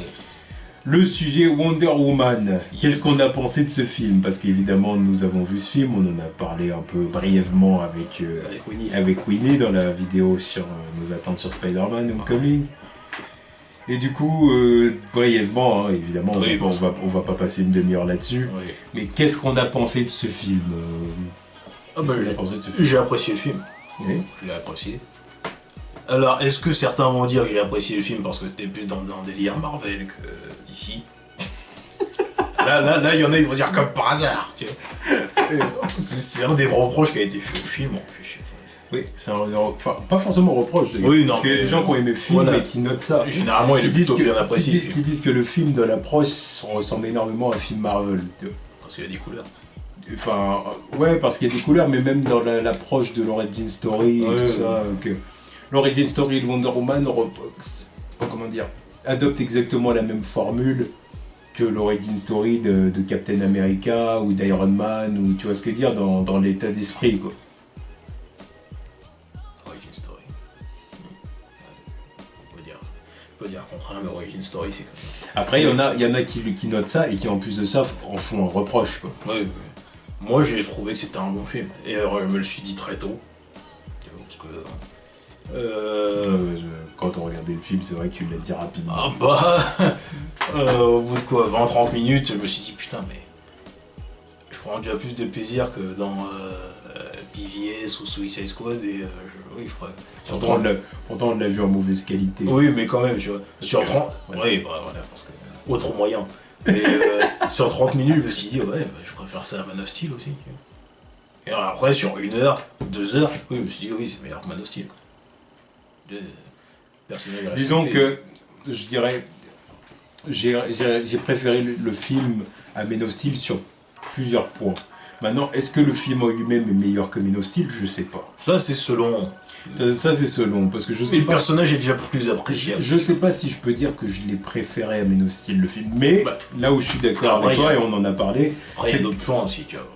Speaker 1: Le sujet Wonder Woman. Qu'est-ce qu'on a pensé de ce film? Parce qu'évidemment, nous avons vu ce film, on en a parlé un peu brièvement avec Winnie dans la vidéo sur nos attentes sur Spider-Man Homecoming. Et du coup, brièvement, évidemment, on va pas passer une demi-heure là-dessus.
Speaker 2: Oui.
Speaker 1: Mais qu'est-ce qu'on a pensé de ce film?
Speaker 2: J'ai apprécié le film.
Speaker 1: Oui.
Speaker 2: Je l'ai apprécié. Alors, est-ce que certains vont dire que j'ai apprécié le film parce que c'était plus dans un délire Marvel que d'ici? Là, il y en a, ils vont dire comme par hasard. Tu vois. C'est un des reproches qui a été fait au film en plus.
Speaker 1: Oui, c'est pas forcément reproche.
Speaker 2: Oui,
Speaker 1: parce qu'il y a des gens qui ont aimé le film et qui notent ça.
Speaker 2: Généralement, ils disent bien apprécié.
Speaker 1: Qui disent que le film de l'approche ressemble énormément à un film Marvel.
Speaker 2: Parce qu'il y a des couleurs.
Speaker 1: Enfin, ouais, parce qu'il y a des couleurs, mais même dans l'approche de l'origin story et tout ça. L'origin story de Wonder Woman, adopte exactement la même formule que l'origin story de Captain America ou d'Iron Man, ou tu vois ce que je veux dire, dans l'état d'esprit, quoi.
Speaker 2: Origin story. On peut dire le contraire, mais origin story, c'est comme ça.
Speaker 1: Après, il y en a qui notent ça et qui, en plus de ça, en font un reproche, quoi.
Speaker 2: Oui. Moi, j'ai trouvé que c'était un bon film. Et je me le suis dit très tôt. Parce que...
Speaker 1: Quand on regardait le film, c'est vrai que tu l'as dit rapidement.
Speaker 2: Au bout de quoi, 20-30 minutes, je me suis dit putain, mais je prends déjà plus de plaisir que dans BVS ou Suicide Squad et oui, je ferais.
Speaker 1: Pourtant, on l'a vu en mauvaise qualité.
Speaker 2: Oui, mais quand même, tu vois. Sur 30. Oui, voilà, parce que. Autre moyen. Mais sur 30 minutes, je me suis dit, je préfère ça à Man of Steel aussi. Et alors après, sur 1 heure, 2 heures, oui, je me suis dit, oui, c'est meilleur que Man of Steel.
Speaker 1: Disons que, je dirais, j'ai préféré le film à Man of Steel sur plusieurs points. Maintenant, est-ce que le film en lui-même est meilleur que Man of Steel? Je sais pas.
Speaker 2: Ça, c'est selon.
Speaker 1: Ça, c'est selon, parce que je sais
Speaker 2: mais
Speaker 1: pas.
Speaker 2: Le personnage est déjà plus appréciable.
Speaker 1: Je sais pas si je peux dire que je l'ai préféré à Man of Steel, le film. Mais là où je suis d'accord avec toi, et on en a parlé.
Speaker 2: Après, il y a d'autres points aussi, tu vois.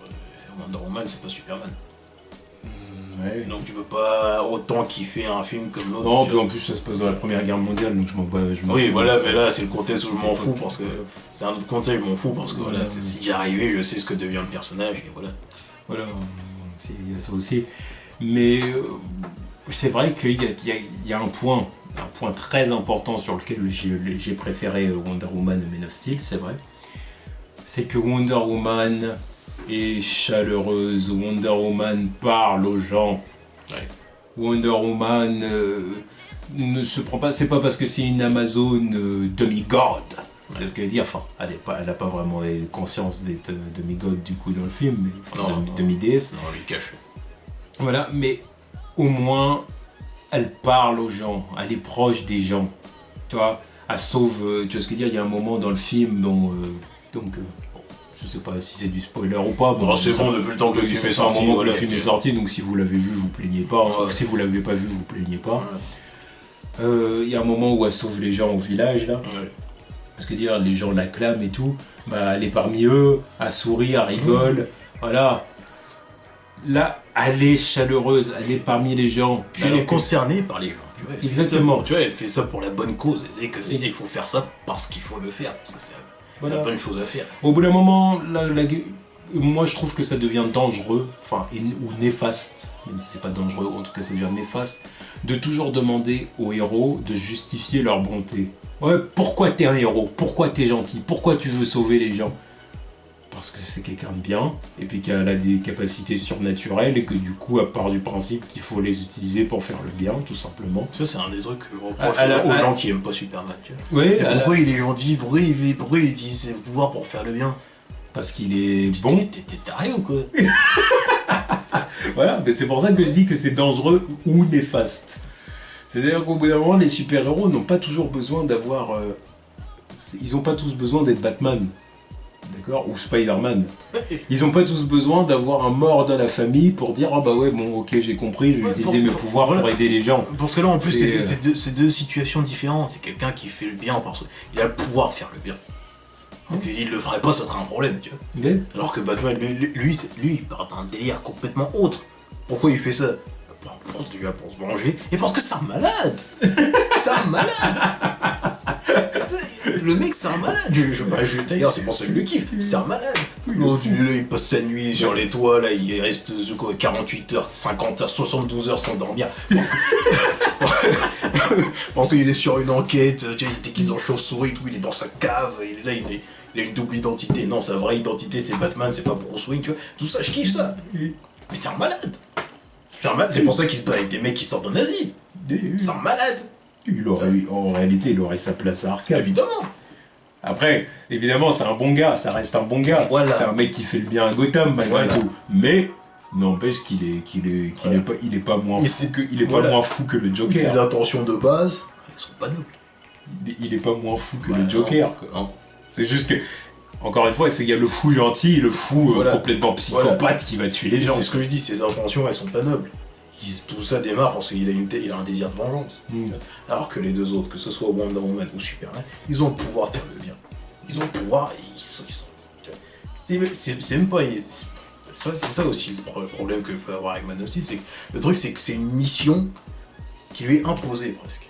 Speaker 2: Wonder Woman, c'est pas Superman.
Speaker 1: Ouais.
Speaker 2: Donc tu peux pas autant kiffer un film comme l'autre.
Speaker 1: Non, puis en plus ça se passe dans la Première Guerre mondiale, donc je m'en fous.
Speaker 2: Oui, voilà, mais là c'est le contexte où je m'en fous parce que c'est un autre contexte, je m'en fous parce que voilà, c'est déjà arrivé, je sais ce que devient le personnage et voilà.
Speaker 1: Voilà, il y a ça aussi. Mais c'est vrai qu'il y a un point très important sur lequel j'ai préféré Wonder Woman et Man of Steel, c'est vrai. C'est que Wonder Woman est chaleureuse, Wonder Woman parle aux gens.
Speaker 2: Ouais.
Speaker 1: Wonder Woman ne se prend pas, c'est pas parce que c'est une Amazon demi-god. C'est ce qu'elle veut dire, enfin, elle n'a pas vraiment conscience d'être demi-god du coup dans le film, mais demi-déesse.
Speaker 2: Non, on lui cache.
Speaker 1: Voilà, mais au moins, elle parle aux gens, elle est proche des gens. Tu vois, elle sauve, tu vois ce que je veux dire, il y a un moment dans le film dont, je sais pas si c'est du spoiler ou pas.
Speaker 2: Bon, c'est bon, depuis le temps que le film est sorti.
Speaker 1: Le film est sorti, donc si vous l'avez vu, vous plaignez pas. Ouais. Si vous l'avez pas vu, vous plaignez pas. Il y a un moment où elle sauve les gens au village, là. Ouais. Parce que dire, les gens l'acclament et tout. Bah, elle est parmi eux, elle sourit, elle rigole. Voilà. Là, elle est chaleureuse, elle est parmi les gens.
Speaker 2: Puis elle est concernée par les gens. Tu vois,
Speaker 1: exactement.
Speaker 2: Elle fait ça pour la bonne cause. Elle sait que il faut faire ça parce qu'il faut le faire. Parce que c'est la bonne chose à faire.
Speaker 1: Au bout d'un moment, moi je trouve que ça devient dangereux, ou néfaste, même si c'est pas dangereux, en tout cas ça devient néfaste, de toujours demander aux héros de justifier leur bonté. Ouais, pourquoi t'es un héros? Pourquoi t'es gentil? Pourquoi tu veux sauver les gens? Parce que c'est quelqu'un de bien, et puis qu'elle a des capacités surnaturelles, et que du coup, à part du principe qu'il faut les utiliser pour faire le bien, tout simplement.
Speaker 2: Ça, c'est un des trucs que je reproche aux gens qui aiment pas Superman, tu vois.
Speaker 1: Ouais,
Speaker 2: pourquoi il est gentil? Pourquoi il utilise ses pouvoirs pour faire le bien?
Speaker 1: Parce qu'il est bon.
Speaker 2: T'es taré ou quoi?
Speaker 1: Voilà, mais c'est pour ça que je dis que c'est dangereux ou néfaste. C'est-à-dire qu'au bout d'un moment, les super-héros n'ont pas toujours besoin d'avoir... ils n'ont pas tous besoin d'être Batman. D'accord? Ou Spider-Man. Ils n'ont pas tous besoin d'avoir un mort dans la famille pour dire ah bah ouais bon ok j'ai compris, je vais utiliser mes pouvoirs pour aider les gens.
Speaker 2: Parce que là en plus c'est deux situations différentes. C'est quelqu'un qui fait le bien parce qu'il a le pouvoir de faire le bien. Donc il le ferait pas, ça serait un problème, tu vois.
Speaker 1: Okay.
Speaker 2: Alors que Batman, lui il part d'un délire complètement autre. Pourquoi il fait ça? Pour se venger et parce que c'est un malade. C'est un malade. Le mec c'est un malade. D'ailleurs c'est pour ça que je le kiffe. C'est un malade. Il passe sa nuit sur les toits, là, il reste 48 heures, 50 heures, 72 heures sans dormir. Parce qu'il est sur une enquête, tu vois, il se déguise en chauve-souris, tout, il est dans sa cave, il a une double identité. Non, sa vraie identité c'est Batman, c'est pas Bruce Wayne, tu vois. Tout ça, je kiffe ça. Mais c'est un malade. C'est pour ça qu'il se bat avec des mecs qui sortent d'un asile. C'est un malade.
Speaker 1: En réalité, il aurait sa place à Arkham.
Speaker 2: Évidemment.
Speaker 1: Après, évidemment, c'est un bon gars, ça reste un bon gars.
Speaker 2: Voilà.
Speaker 1: C'est un mec qui fait le bien à Gotham, malgré tout. Mais, n'empêche qu'il est pas moins fou que le Joker.
Speaker 2: Ses intentions de base, elles sont pas nobles.
Speaker 1: Il est pas moins fou que le Joker, quoi. C'est juste que, encore une fois, il y a le fou gentil et le fou complètement psychopathe qui va tuer les gens.
Speaker 2: C'est ce que je dis, ses intentions, elles sont pas nobles. Tout ça démarre parce qu'il a un désir de vengeance. Alors que les deux autres, que ce soit Wonder Woman ou Superman, ils ont le pouvoir de faire le bien. Ils ont le pouvoir et ils sont c'est même pas... C'est ça aussi le problème que je peux avoir avec Man of Steel, c'est que le truc c'est que c'est une mission qui lui est imposée presque.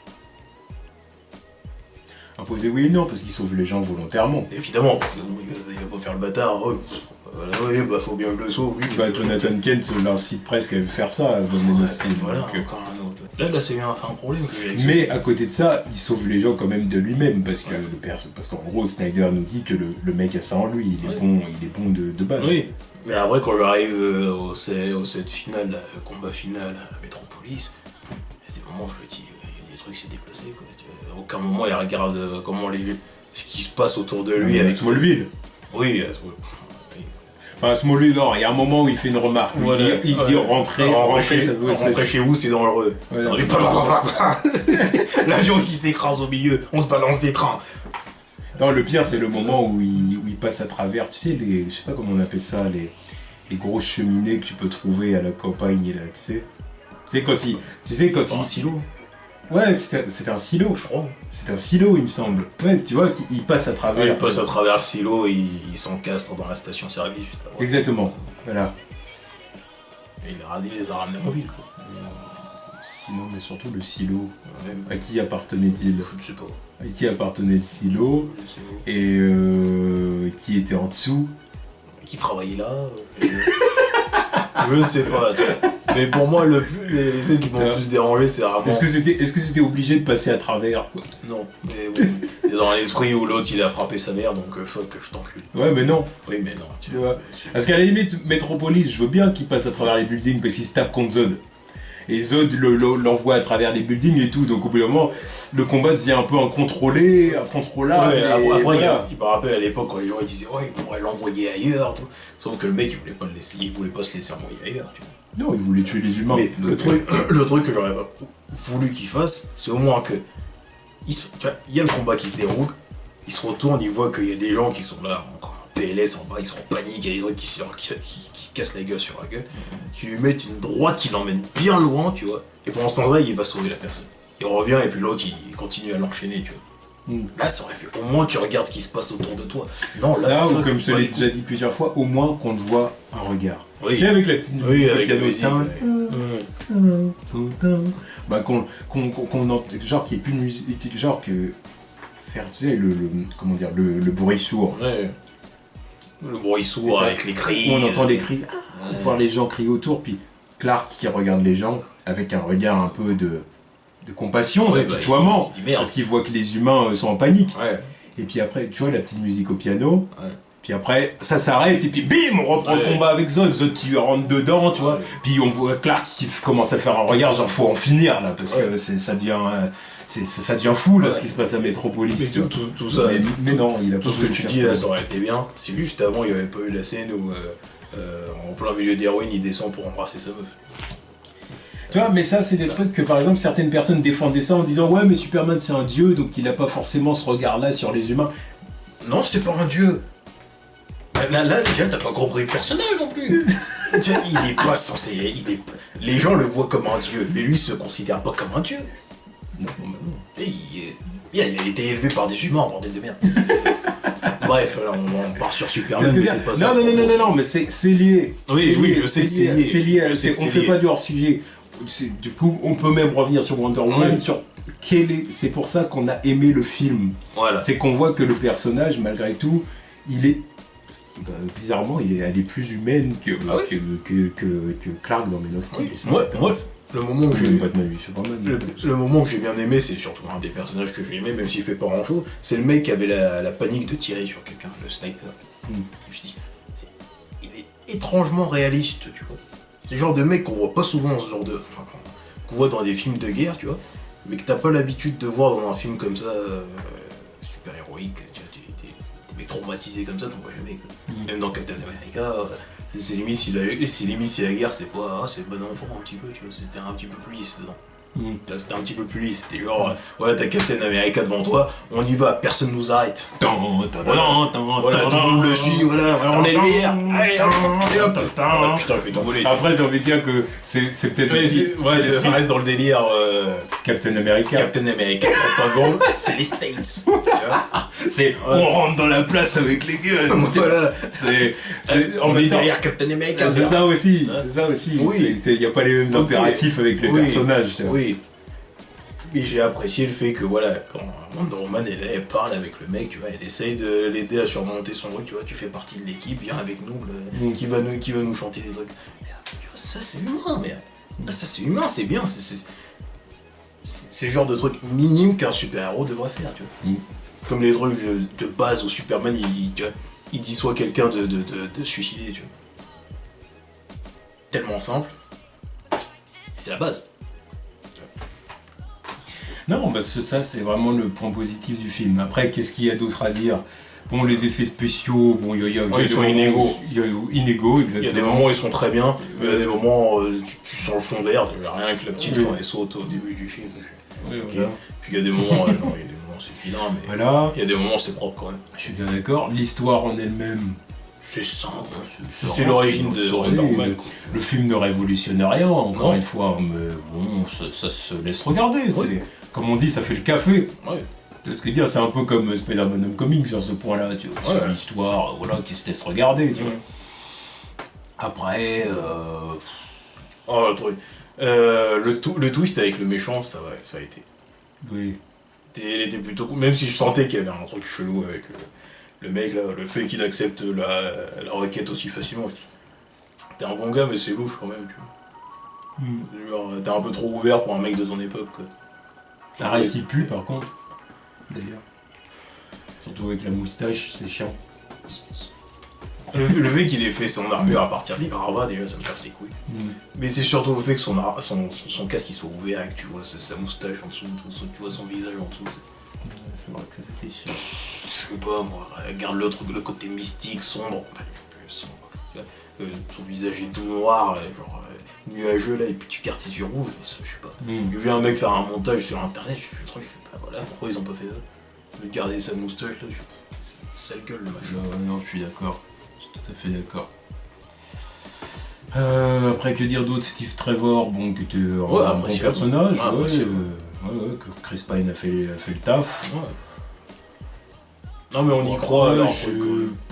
Speaker 1: Imposé oui et non, parce qu'il sauve les gens volontairement.
Speaker 2: Évidemment, parce qu'il va pas faire le bâtard. Oui, bah faut bien que je le sauve, oui.
Speaker 1: Bah, Jonathan Kent l'incite presque à faire ça dans Man of Steel.
Speaker 2: Voilà, encore un autre. Là c'est un problème que j'ai avec
Speaker 1: mais à côté de ça, il sauve les gens quand même de lui-même, parce qu'en gros, Snyder nous dit que le mec a ça en lui, il est bon de base. Oui,
Speaker 2: mais après quand j'arrive au set final, le combat final à Metropolis, il y a des moments où je me dis, il y a des trucs qui s'est déplacé, quoi. À aucun moment il regarde ce qui se passe autour de lui avec
Speaker 1: Smallville.
Speaker 2: Oui,
Speaker 1: enfin, Smallville, non, il y a un moment où il fait une remarque. Il dit rentrer
Speaker 2: chez vous, c'est dangereux. Ouais, l'avion qui s'écrase au milieu, on se balance des trains.
Speaker 1: Non, le pire, c'est le moment où il passe à travers, tu sais, je sais pas comment on appelle ça, les grosses cheminées que tu peux trouver à la campagne, là, tu sais. Tu sais, quand il...
Speaker 2: Un silo.
Speaker 1: Ouais, c'était un silo, je crois. C'était un silo, il me semble. Ouais, tu vois, il passe à travers.
Speaker 2: Ouais, il passe à travers le silo et il s'encastre dans la station-service juste avant.
Speaker 1: Exactement, voilà.
Speaker 2: Et il les a ramenés en ville, quoi.
Speaker 1: Sinon, mais surtout le silo. Ouais. À qui appartenait-il?
Speaker 2: Je ne sais pas.
Speaker 1: À qui appartenait le silo? Et qui était en dessous?
Speaker 2: Qui travaillait là? Je ne sais pas. Mais pour moi, les scènes qui m'ont le plus dérangé, c'est vraiment...
Speaker 1: Est-ce que c'était obligé de passer à travers, quoi?
Speaker 2: Non, mais oui. C'est dans l'esprit où l'autre il a frappé sa mère, donc fuck, je t'encule.
Speaker 1: Ouais, mais non.
Speaker 2: Oui, mais non.
Speaker 1: Tu vois. Parce qu'à la limite, Metropolis, je veux bien qu'il passe à travers les buildings parce qu'il se tape contre Zod. Et Zod l'envoie à travers les buildings et tout, donc au bout d'un moment, le combat devient un peu incontrôlable.
Speaker 2: Ouais, après voilà. Il me rappelle à l'époque quand les gens ils disaient ouais, il pourrait l'envoyer ailleurs, tout. Sauf que le mec il voulait pas se laisser envoyer ailleurs, tu vois.
Speaker 1: Non, il voulait tuer les humains.
Speaker 2: Mais le truc que j'aurais pas voulu qu'il fasse, c'est au moins que tu vois, il y a le combat qui se déroule, il se retourne, il voit qu'il y a des gens qui sont là en PLS en bas, ils sont en panique, il y a des trucs qui se cassent la gueule sur la gueule, qui lui mettent une droite qui l'emmène bien loin, tu vois, et pendant ce temps-là, il va sauver la personne. Il revient et puis l'autre, il continue à l'enchaîner, tu vois. Là, ça aurait fait au moins que tu regardes ce qui se passe autour de toi. Non, là,
Speaker 1: ça, ou comme je te l'ai déjà dit plusieurs fois, au moins qu'on te voit un regard.
Speaker 2: Oui.
Speaker 1: C'est avec la petite
Speaker 2: musique, avec la musique.
Speaker 1: Bah, genre qu'il n'y ait plus de musique, genre que faire, tu sais, le bruit sourd.
Speaker 2: Ouais. Le bruit sourd avec les cris.
Speaker 1: On entend les cris, voir les gens crier autour, puis Clark qui regarde les gens avec un regard un peu de compassion, d'apitoiement, parce qu'il voit que les humains sont en panique.
Speaker 2: Ouais.
Speaker 1: Et puis après, tu vois la petite musique au piano, puis après ça s'arrête, et puis bim, on reprend le combat avec Zod qui rentre dedans, tu vois. Puis on voit Clark qui commence à faire un regard, genre faut en finir là, parce que ça devient fou là ce qui se passe à Metropolis.
Speaker 2: Mais tout ça,
Speaker 1: mais non, il a
Speaker 2: tout ce que tu dis là, ça aurait été bien. C'est juste avant, il n'y avait pas eu la scène où, en plein milieu d'héroïne, il descend pour embrasser sa meuf.
Speaker 1: Tu vois, mais ça, c'est des trucs que, par exemple, certaines personnes défendaient ça en disant « Ouais, mais Superman, c'est un dieu, donc il n'a pas forcément ce regard-là sur les humains. »
Speaker 2: Non, c'est pas un dieu. Là, déjà, t'as pas compris le personnage non plus. Il est pas censé... Les gens le voient comme un dieu, mais lui, il se considère pas comme un dieu.
Speaker 1: Non, non.
Speaker 2: Il a été élevé par des humains, bordel de merde. Bref, là, on part sur Superman, mais c'est pas ça.
Speaker 1: Non, mais c'est lié.
Speaker 2: Oui, je sais que c'est lié.
Speaker 1: C'est lié, on fait pas du hors-sujet. Du coup, on peut même revenir sur Wonder Woman, sur c'est pour ça qu'on a aimé le film.
Speaker 2: Voilà.
Speaker 1: C'est qu'on voit que le personnage, malgré tout, il est... bizarrement, elle est plus humaine que Clark dans Man of Steel.
Speaker 2: Moi, le moment où
Speaker 1: le
Speaker 2: moment que j'ai bien aimé, c'est surtout un des personnages que j'ai aimé, même s'il fait pas grand chose, c'est le mec qui avait la panique de tirer sur quelqu'un, le sniper. Je dis, il est étrangement réaliste, tu vois. C'est le genre de mec qu'on voit pas souvent dans ce genre de... Enfin, qu'on voit dans des films de guerre, tu vois, mais que t'as pas l'habitude de voir dans un film comme ça, super héroïque, tu vois, t'es mec traumatisé comme ça, t'en vois jamais, quoi. Même dans Captain America, c'est limite si la guerre, c'était pas... c'est bon enfant un petit peu, tu vois, c'était un petit peu plus lisse dedans. C'était un petit peu plus lisse, c'était genre, ouais, t'as Captain America devant toi, on y va, personne nous arrête. Voilà, tout le monde le suit, voilà, on est le meilleur. Allez, hop, putain, je vais tomber.
Speaker 1: Après, j'ai envie de dire que c'est peut-être aussi...
Speaker 2: ça reste dans le délire...
Speaker 1: Captain America,
Speaker 2: Pentagon, c'est les States.
Speaker 1: C'est on rentre dans la place avec les guns.
Speaker 2: Voilà.
Speaker 1: On
Speaker 2: est derrière Captain America.
Speaker 1: C'est ça aussi.
Speaker 2: Oui.
Speaker 1: Il n'y a pas les mêmes impératifs avec les personnages.
Speaker 2: Oui. Mais j'ai apprécié le fait que voilà, quand Wonder Woman elle parle avec le mec, tu vois, elle essaye de l'aider à surmonter son truc, tu vois, tu fais partie de l'équipe, viens avec nous, qui va nous chanter des trucs. Tu vois, ça c'est humain, mais ça c'est humain, c'est bien, c'est le genre de truc minime qu'un super-héros devrait faire, tu vois. Comme les trucs de base où Superman il dissoit quelqu'un de suicider, tu vois. Tellement simple. C'est la base.
Speaker 1: Non, parce que ça c'est vraiment le point positif du film. Après, qu'est-ce qu'il y a d'autre à dire? Bon, les effets spéciaux, bon,
Speaker 2: ils sont inégaux.
Speaker 1: Inégaux, exactement.
Speaker 2: Il y a des moments où ils sont très bien, mais il y a des moments où tu sens le fond vert, rien que la petite quand elle saute au début du film. Okay. Puis il y a des moments, c'est vilain, mais
Speaker 1: voilà.
Speaker 2: Il y a des moments où c'est propre quand même.
Speaker 1: Je suis bien d'accord. L'histoire en elle-même,
Speaker 2: c'est simple. C'est l'origine de Wonder Woman.
Speaker 1: Le film ne révolutionne rien, encore une fois, mais bon, ça se laisse regarder. Comme on dit, ça fait le café. Ce que dire, c'est un peu comme Spider-Man Homecoming sur ce point-là, tu vois. C'est l'histoire, voilà, qui se laisse regarder, tu vois. Après,
Speaker 2: oh, le truc. Le twist avec le méchant, ça a été.
Speaker 1: Oui.
Speaker 2: Il était plutôt cool, même si je sentais qu'il y avait un truc chelou avec le mec là, le fait qu'il accepte la requête aussi facilement. T'es un bon gars, mais c'est louche quand même, tu vois. Genre, t'es un peu trop ouvert pour un mec de ton époque, quoi.
Speaker 1: Ça reste, il pue par contre, d'ailleurs. Surtout avec la moustache, c'est chiant.
Speaker 2: Le fait qu'il ait fait son armure à partir des gravats, déjà ça me casse les couilles. Mais c'est surtout le fait que son casque il soit ouvert et que tu vois sa moustache en dessous, tu vois son visage en dessous.
Speaker 1: C'est vrai que ça c'était chiant.
Speaker 2: Je sais pas moi, regarde le côté mystique, sombre, sombre, tu vois, son visage est tout noir, genre nuageux là, et puis tu gardes ses yeux rouges, je sais pas. J'ai vu un mec faire un montage sur internet, j'ai fait le truc, je fais voilà, pourquoi ils ont pas fait ça? De garder sa moustache là, c'est sale gueule le mec.
Speaker 1: Non, je suis d'accord. Tout à fait d'accord. Après, que dire d'autre? Steve Trevor, bon, qui était un bon personnage, que Chris Pine a fait le taf.
Speaker 2: Non mais on y croit alors.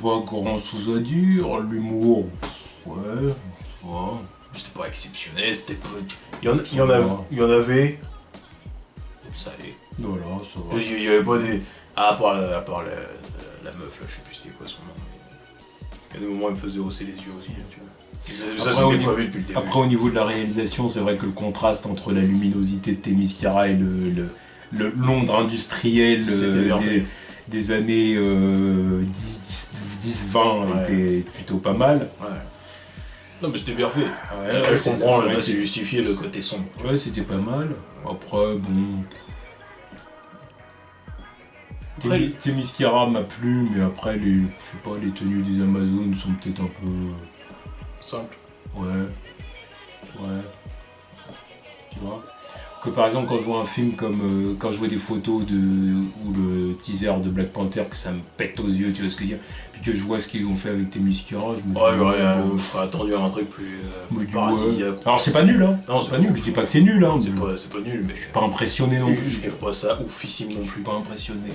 Speaker 1: Pas grand chose à dire, l'humour,
Speaker 2: c'était pas exceptionnel, c'était pas... Il y en avait... Ça allait.
Speaker 1: Voilà, ça va.
Speaker 2: Il y avait pas des... À part la meuf là, je sais plus c'était quoi son nom. Il y a des moments où il me faisait hausser les yeux aussi, tu vois. Ça,
Speaker 1: Après,
Speaker 2: c'était prévu depuis le début.
Speaker 1: Après, au niveau de la réalisation, c'est vrai que le contraste entre la luminosité de Themyscira et le Londres industriel des années 10-20 était plutôt pas mal.
Speaker 2: Ouais. Non, mais c'était bien fait.
Speaker 1: Ouais,
Speaker 2: je comprends, là, c'est justifié le côté sombre.
Speaker 1: Ouais, c'était pas mal. Après, bon. Themyscira m'a plu, mais après, je sais pas, les tenues des Amazones sont peut-être un peu.
Speaker 2: Simple.
Speaker 1: Ouais. Tu vois. Que par exemple, quand je vois un film comme. Quand je vois des photos ou le teaser de Black Panther, que ça me pète aux yeux, tu vois ce que je veux dire. Puis que je vois ce qu'ils ont fait avec Themyscira, je me dis.
Speaker 2: Je serais attendu à un truc plus paradisiaque.
Speaker 1: Alors c'est pas nul, hein.
Speaker 2: Non,
Speaker 1: c'est pas nul, je dis pas que c'est nul, hein.
Speaker 2: C'est pas nul, mais
Speaker 1: je suis pas impressionné non plus.
Speaker 2: Je trouve pas ça oufissime non plus.
Speaker 1: Je suis pas impressionné.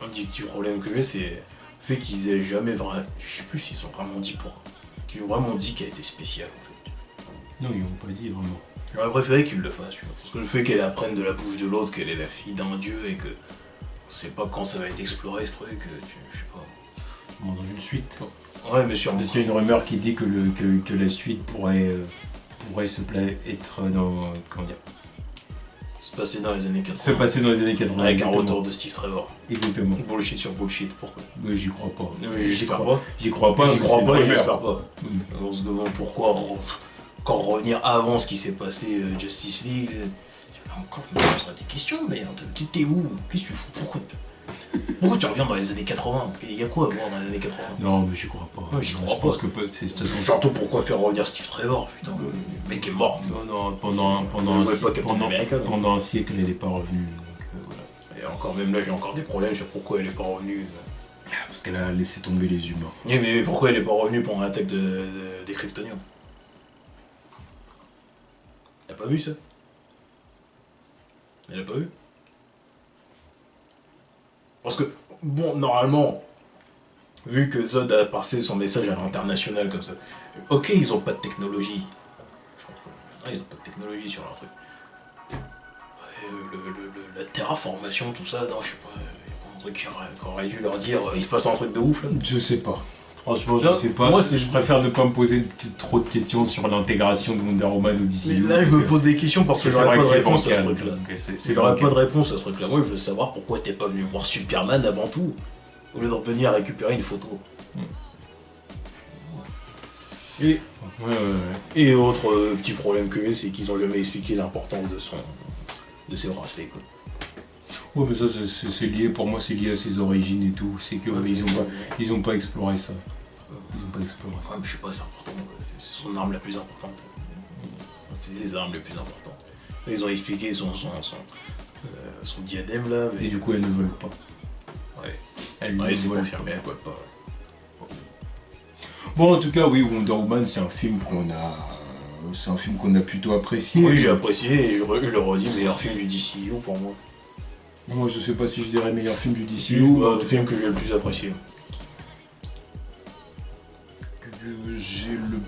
Speaker 2: Un des petits problèmes que j'ai, c'est le fait qu'ils aient jamais vraiment. Je sais plus s'ils ont vraiment dit qu'ils ont vraiment dit qu'elle était spéciale en fait.
Speaker 1: Non, ils n'ont pas dit vraiment.
Speaker 2: J'aurais préféré qu'ils le fassent, tu vois. Parce que le fait qu'elle apprenne de la bouche de l'autre qu'elle est la fille d'un dieu et que on sait pas quand ça va être exploré ce truc, je sais pas.
Speaker 1: Dans une suite.
Speaker 2: Ouais, mais sûrement.
Speaker 1: Parce qu'il y a une rumeur qui dit que la suite pourrait être dans. Comment dire,
Speaker 2: se passer dans les années 80.
Speaker 1: Se passer dans les années 80.
Speaker 2: Avec un retour de Steve Trevor.
Speaker 1: Exactement.
Speaker 2: Bullshit sur bullshit, pourquoi?
Speaker 1: Ouais, j'y crois pas.
Speaker 2: J'espère pas.
Speaker 1: J'y crois pas.
Speaker 2: J'espère pas. On se demande pourquoi encore revenir avant ce qui s'est passé Justice League. Encore je me poserai des questions, mais t'es où? Qu'est-ce que tu fous? Pourquoi tu reviens dans les années 80? Il y a quoi à voir dans les années 80?
Speaker 1: Non, mais j'y crois pas.
Speaker 2: Ouais,
Speaker 1: je pense que c'est
Speaker 2: surtout pourquoi faire revenir Steve Trevor, putain. Le mec est mort.
Speaker 1: Non, pendant un siècle, elle n'est pas revenue. Donc, voilà.
Speaker 2: Et encore, même là, j'ai encore des problèmes sur pourquoi elle est pas revenue.
Speaker 1: Parce qu'elle a laissé tomber les humains.
Speaker 2: Oui, mais pourquoi elle est pas revenue pendant l'attaque des Kryptoniens? Elle a pas vu ça? Elle a pas vu? Parce que, bon, normalement, vu que Zod a passé son message à l'international comme ça, ok, ils ont pas de technologie. Ils ont pas de technologie sur leur truc. La terraformation, tout ça, non, je sais pas, il y a pas un truc qui aurait dû leur dire, il se passe un truc de ouf là?
Speaker 1: Je sais pas. Franchement, je sais pas. Moi, je préfère ne pas me poser trop de questions sur l'intégration de Wonder Woman au DCU.
Speaker 2: Mais là, je me pose des questions parce que j'aurais pas de réponse à ce truc-là.
Speaker 1: J'aurais
Speaker 2: pas de réponse à ce truc-là. Moi, je veux savoir pourquoi t'es pas venu voir Superman avant tout, au lieu d'en venir récupérer une photo. Et autre petit problème que j'ai, c'est qu'ils ont jamais expliqué l'importance de ses bracelets, quoi.
Speaker 1: Ouais, mais ça, c'est lié, pour moi, c'est lié à ses origines et tout. C'est qu'ils ils ont pas exploré ça. Ils ont pas exploré.
Speaker 2: Ouais, mais je sais pas, c'est important. C'est son arme la plus importante. C'est ses armes les plus importantes. Ils ont expliqué son diadème là. Mais...
Speaker 1: Et du coup, elles ne veulent pas.
Speaker 2: Ouais.
Speaker 1: Elles
Speaker 2: c'est confirmé, elles veulent pas.
Speaker 1: Bon, en tout cas, oui, Wonder Woman, c'est un film qu'on a plutôt apprécié.
Speaker 2: Oui, j'ai apprécié et je le redis, meilleur film du DCU pour moi.
Speaker 1: Moi, je sais pas si je dirais meilleur film du DCU.
Speaker 2: Le film que j'ai le plus apprécié.
Speaker 1: Que j'ai le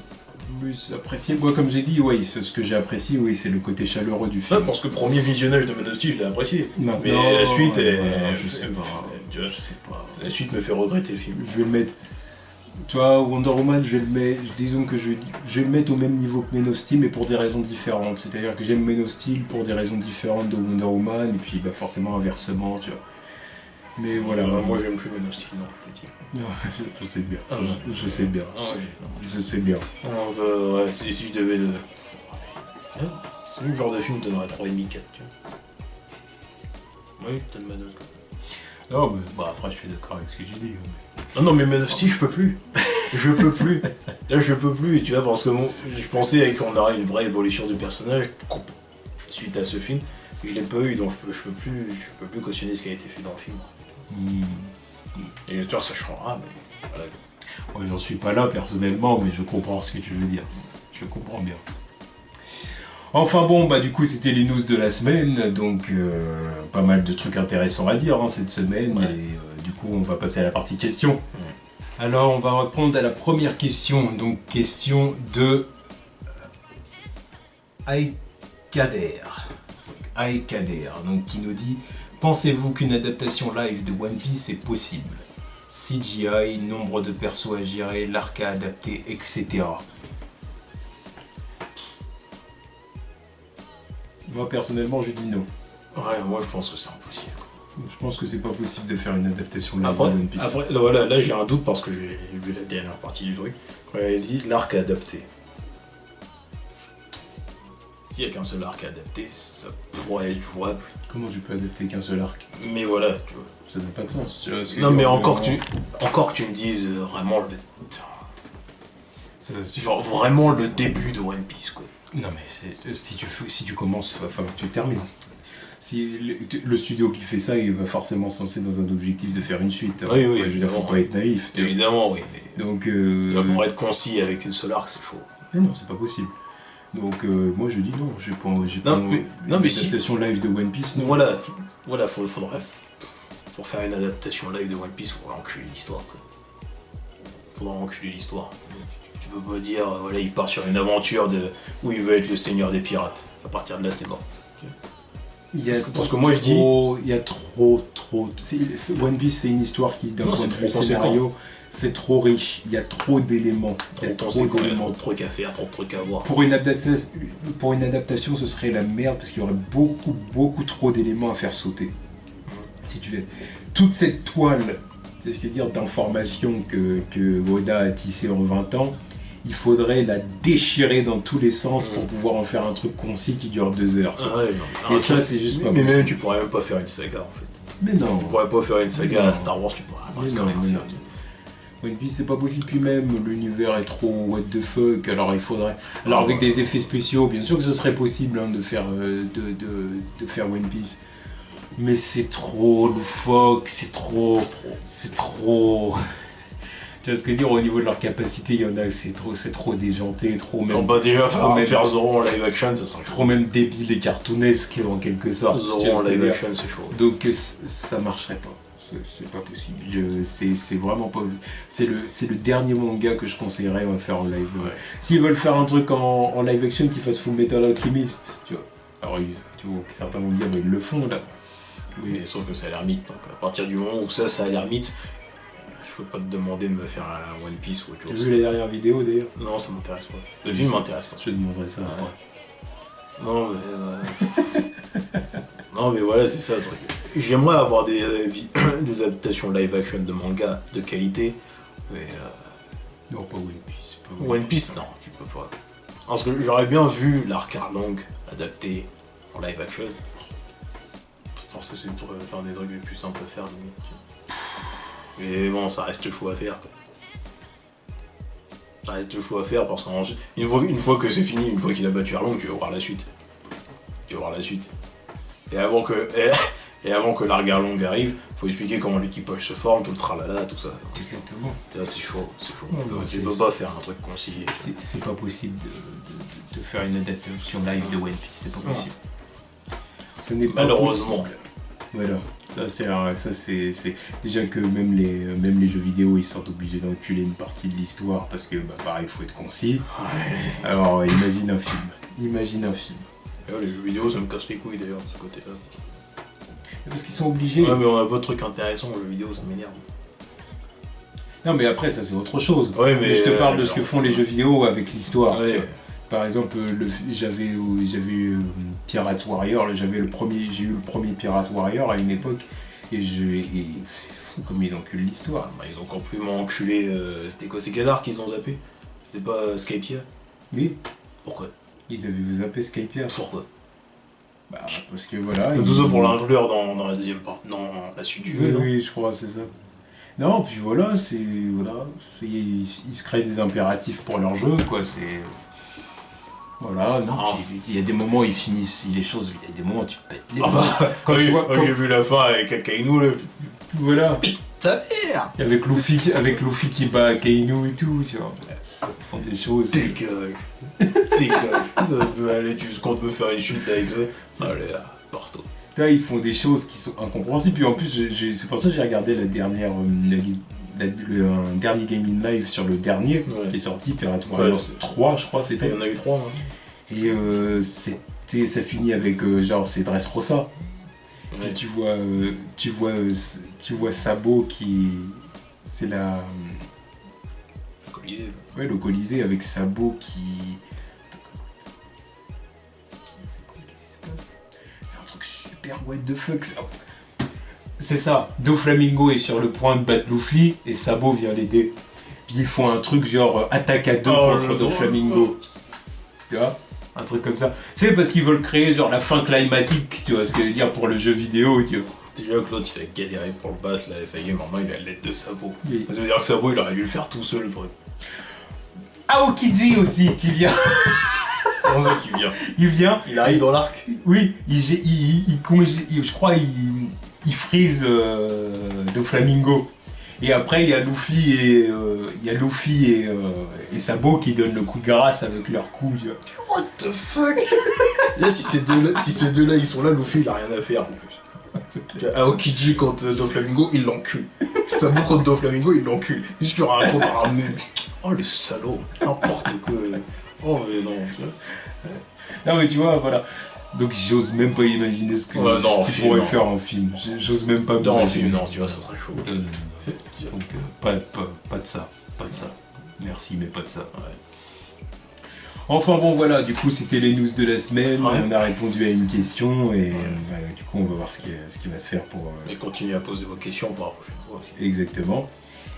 Speaker 1: plus apprécié. Moi, comme j'ai dit, oui, c'est ce que j'ai apprécié, oui, c'est le côté chaleureux du film.
Speaker 2: Ouais, parce que le premier visionnage de Man of Steel, je l'ai apprécié.
Speaker 1: Maintenant,
Speaker 2: mais la suite,
Speaker 1: je sais pas.
Speaker 2: Je sais pas. La suite me fait regretter le film.
Speaker 1: Je vais le mettre. Tu vois, Wonder Woman, disons que je vais le mettre au même niveau que Man of Steel, mais pour des raisons différentes. C'est-à-dire que j'aime Man of Steel pour des raisons différentes de Wonder Woman, et puis forcément inversement, tu vois. Mais voilà.
Speaker 2: Moi, j'aime plus Man of Steel, non,
Speaker 1: je sais bien. Je sais bien. Je sais bien.
Speaker 2: Ouais, si je devais le... C'est le genre de film que je donnerais 3,5, 4, tu vois. Oui, je donne Man of Steel.
Speaker 1: Non, mais après, je suis d'accord avec ce que tu dis.
Speaker 2: Non, mais Man of Steel, je peux plus. Je peux plus. Là, je peux plus, tu vois, parce que je pensais qu'on aurait une vraie évolution du personnage suite à ce film. Je l'ai pas eu, donc je peux plus cautionner ce qui a été fait dans le film. Et j'espère que ça changera, mais voilà.
Speaker 1: Moi, j'en suis pas là personnellement, mais je comprends ce que tu veux dire. Je comprends bien. Enfin bon, du coup, c'était les news de la semaine, donc pas mal de trucs intéressants à dire cette semaine, et du coup, on va passer à la partie questions. Alors, on va répondre à la première question, donc question de Aikader, donc qui nous dit: pensez-vous qu'une adaptation live de One Piece est possible? CGI, nombre de persos à gérer, l'arc à adapter, etc. Moi personnellement je dis non.
Speaker 2: Ouais, moi je pense que c'est impossible.
Speaker 1: Je pense que c'est pas possible de faire une adaptation live de
Speaker 2: Après,
Speaker 1: One Piece.
Speaker 2: après là j'ai un doute parce que j'ai vu la dernière partie du truc. Quand elle dit l'arc à adapter. S'il n'y a qu'un seul arc à adapter, ça pourrait être jouable.
Speaker 1: Comment tu peux adapter qu'un seul arc?
Speaker 2: Mais voilà, tu vois.
Speaker 1: Ça n'a pas de sens. Tu vois,
Speaker 2: Non mais encore que tu me dises vraiment genre vraiment le début de One Piece quoi.
Speaker 1: Non mais si tu commences, il va falloir que tu termines. Si le studio qui fait ça, il va forcément se lancer dans un objectif de faire une suite.
Speaker 2: Oui,
Speaker 1: je veux dire, faut pas être naïf.
Speaker 2: Évidemment, oui. Mais
Speaker 1: Donc,
Speaker 2: pour être concis avec une seule arc, c'est chaud.
Speaker 1: mais non, c'est pas possible. Donc, moi je dis non, j'ai pas
Speaker 2: mais
Speaker 1: une adaptation live de One Piece, non.
Speaker 2: Voilà, faudrait pour faire une adaptation live de One Piece, faudrait enculer l'histoire. Faudrait enculer l'histoire. Tu peux pas dire, voilà, il part sur une aventure où il veut être le seigneur des pirates. À partir de là, c'est mort. Parce que moi je dis.
Speaker 1: Il y a trop. One Piece, c'est une histoire qui, d'un point de vue scénario, c'est trop riche. Il y a trop d'éléments.
Speaker 2: Il y a trop de trucs à faire, trop de trucs à voir.
Speaker 1: Pour une adaptation, ce serait la merde parce qu'il y aurait beaucoup trop d'éléments à faire sauter. Si tu veux. Toute cette toile, c'est ce que je veux dire, d'informations que Oda a tissé en 20 ans, il faudrait la déchirer dans tous les sens pour pouvoir en faire un truc concis qui dure 2 heures.
Speaker 2: Ah ouais, non.
Speaker 1: Et ça, c'est juste pas
Speaker 2: Mais
Speaker 1: possible.
Speaker 2: même, tu pourrais même pas faire une saga en fait.
Speaker 1: Mais non.
Speaker 2: Tu pourrais pas faire une saga à Star Wars, tu pourrais presque rien faire.
Speaker 1: One Piece, c'est pas possible. Puis même, l'univers est trop what the fuck. Alors, il faudrait. Alors, avec des effets spéciaux, bien sûr que ce serait possible de faire One Piece. Mais c'est trop loufoque, c'est trop. Tu vois ce que je veux dire, au niveau de leur capacité, il y en a, c'est trop déjanté, trop même.
Speaker 2: Bah déjà, faire Zoro en live action, ça serait
Speaker 1: trop même débile et cartoonesque en quelque sorte.
Speaker 2: Zoro en live action, c'est chaud.
Speaker 1: Donc ça marcherait pas. C'est pas possible. C'est vraiment pas. C'est le dernier manga que je conseillerais à faire en live. Ouais. S'ils veulent faire un truc en live action, qu'ils fassent Full Metal Alchemist, tu vois. Alors, tu vois, certains vont dire, mais ils le font là.
Speaker 2: Oui, mais sauf que ça a l'air mythe. Donc à partir du moment où ça a l'air mythe, je peux pas te demander de me faire un One Piece ou autre chose.
Speaker 1: Tu as vu les dernières vidéos d'ailleurs?
Speaker 2: Non, ça m'intéresse pas. Le film m'intéresse pas.
Speaker 1: Je te demanderai ça après.
Speaker 2: Non, mais. Non, mais voilà, c'est ça le truc. J'aimerais avoir des adaptations live action de manga de qualité, mais.
Speaker 1: Non, pas One Piece.
Speaker 2: One Piece, non, tu peux pas. Parce que j'aurais bien vu l'arc Arlong adapté en live action. Parce que c'est un des trucs les plus simples à faire, limite. Mais bon, ça reste chaud à faire. Ça reste chaud à faire parce qu'une fois que c'est fini, une fois qu'il a battu Arlong, tu vas voir la suite. Et avant que l'arc Arlong arrive, faut expliquer comment l'équipage se forme, tout le tralala, tout ça.
Speaker 1: Exactement.
Speaker 2: Là, c'est chaud.
Speaker 1: Ouais,
Speaker 2: tu peux pas faire un truc concis.
Speaker 1: C'est pas possible de faire une adaptation live de One Piece, c'est pas possible. Ce n'est pas
Speaker 2: malheureusement.
Speaker 1: Possible. Voilà, ça c'est déjà que même les jeux vidéo ils se sentent obligés d'enculer une partie de l'histoire parce que pareil il faut être concis. Ouais. Alors imagine un film.
Speaker 2: Les jeux vidéo ça me casse les couilles d'ailleurs de ce côté-là.
Speaker 1: Parce qu'ils sont obligés.
Speaker 2: Ouais mais on a pas de trucs intéressants aux jeux vidéo, ça m'énerve.
Speaker 1: Non mais après ça c'est autre chose.
Speaker 2: Ouais, mais
Speaker 1: je te parle de ce que font les jeux vidéo avec l'histoire.
Speaker 2: Ouais.
Speaker 1: Par exemple, j'avais eu Pirate Warrior, j'ai eu le premier Pirate Warrior à une époque, et c'est fou comme ils enculent l'histoire.
Speaker 2: Ils ont complètement enculé. C'était quoi? C'est quel arc qu'ils ont zappé? C'était pas Skypiea?
Speaker 1: Oui.
Speaker 2: Pourquoi?
Speaker 1: Ils avaient zappé Skypiea.
Speaker 2: Pourquoi?
Speaker 1: Parce que voilà.
Speaker 2: Tout ça pour l'inclure dans la deuxième partie, dans la suite du jeu.
Speaker 1: Oui, je crois, c'est ça. Non, puis voilà, ils se créent des impératifs pour leur jeu, quoi, c'est. Voilà, non, il y a des moments où ils finissent les choses, il y a des moments où tu pètes les
Speaker 2: quand j'ai vu la fin avec Akainu, là.
Speaker 1: Voilà.
Speaker 2: Putain merde.
Speaker 1: Avec Luffy qui bat Akainu et tout, tu vois. Ils font des choses.
Speaker 2: Dégage. Allez, tu comptes me faire une chute avec ça? Allez, partout.
Speaker 1: Là, ils font des choses qui sont incompréhensibles, puis en plus, c'est pour ça que j'ai regardé le dernier gaming live sur le dernier qui est sorti, Pirate Warriors 3 je crois c'était.
Speaker 2: Il y en a eu 3 hein.
Speaker 1: Et ça finit avec genre c'est Dressrosa. Puis tu vois Sabo qui C'est la...
Speaker 2: Le Colisée.
Speaker 1: Ouais, le Colisée avec Sabo qui... C'est un truc super what the fuck ça. C'est ça, Doflamingo est sur le point de battre Luffy et Sabo vient l'aider. Puis ils font un truc genre attaque à deux contre Doflamingo. Tu vois, un truc comme ça. C'est parce qu'ils veulent créer genre la fin climatique, tu vois ce que je veux dire, pour le jeu vidéo, tu vois.
Speaker 2: Déjà que l'autre il a galéré pour le battre, là, ça y est, maintenant il a l'aide de Sabo.
Speaker 1: Oui.
Speaker 2: Ça veut dire que Sabo il aurait dû le faire tout seul, le truc.
Speaker 1: Aokiji aussi qui vient.
Speaker 2: Comment ça qui vient?
Speaker 1: Il vient.
Speaker 2: Il arrive dans l'arc.
Speaker 1: Oui, je crois il freeze Doflamingo. Et après il y a Luffy et Sabo qui donnent le coup de grâce avec leur coup. Tu vois.
Speaker 2: What the fuck? Là, si ces deux-là ils sont là, Luffy il a rien à faire en plus. Aokiji contre Doflamingo, il l'encule. Sabo contre Doflamingo, il l'encule. Juste qu'il y aura un compte à ramener. Oh le salaud, n'importe quoi. Oh mais non.
Speaker 1: Non mais tu vois, voilà. Donc j'ose même pas imaginer ce qu'il pourrait faire en film. J'ose même pas.
Speaker 2: Non, en film, non, tu vois, ça serait chaud.
Speaker 1: Donc pas de ça. Merci, mais pas de ça. Ouais. Enfin bon voilà, du coup c'était les news de la semaine, ouais. On a répondu à une question et du coup on va voir ce qui va se faire pour...
Speaker 2: Et continuez à poser vos questions pour la prochaine fois.
Speaker 1: Exactement.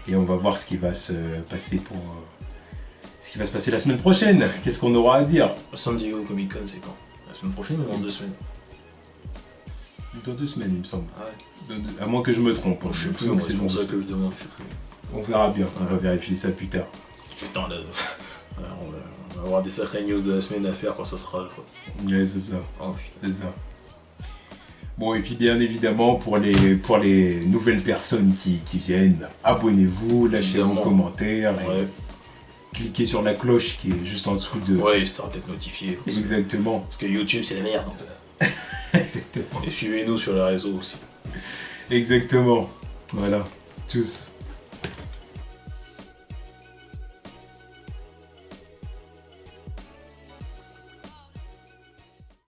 Speaker 1: Et on va voir ce qui va se passer pour... ce qui va se passer la semaine prochaine. Qu'est-ce qu'on aura à dire?
Speaker 2: San Diego Comic Con c'est quand? La semaine prochaine ou dans 2 semaines?
Speaker 1: Dans 2 semaines il me semble.
Speaker 2: Ah ouais.
Speaker 1: À moins que je me trompe.
Speaker 2: Je sais plus, c'est pour ça que je demande, je sais plus.
Speaker 1: On verra bien, on va vérifier ça plus tard.
Speaker 2: Putain là... on va avoir des sacrées news de la semaine à faire quand ça sera le fois.
Speaker 1: Ouais, c'est ça.
Speaker 2: Oh, putain.
Speaker 1: C'est ça. Bon, et puis bien évidemment, pour les nouvelles personnes qui viennent, abonnez-vous, lâchez un commentaire, et cliquez sur la cloche qui est juste en dessous de...
Speaker 2: Ouais, histoire d'être notifié.
Speaker 1: Exactement.
Speaker 2: Parce que YouTube, c'est la merde. Donc...
Speaker 1: Exactement.
Speaker 2: Et suivez-nous sur les réseaux aussi.
Speaker 1: Exactement. Voilà. Tchuss.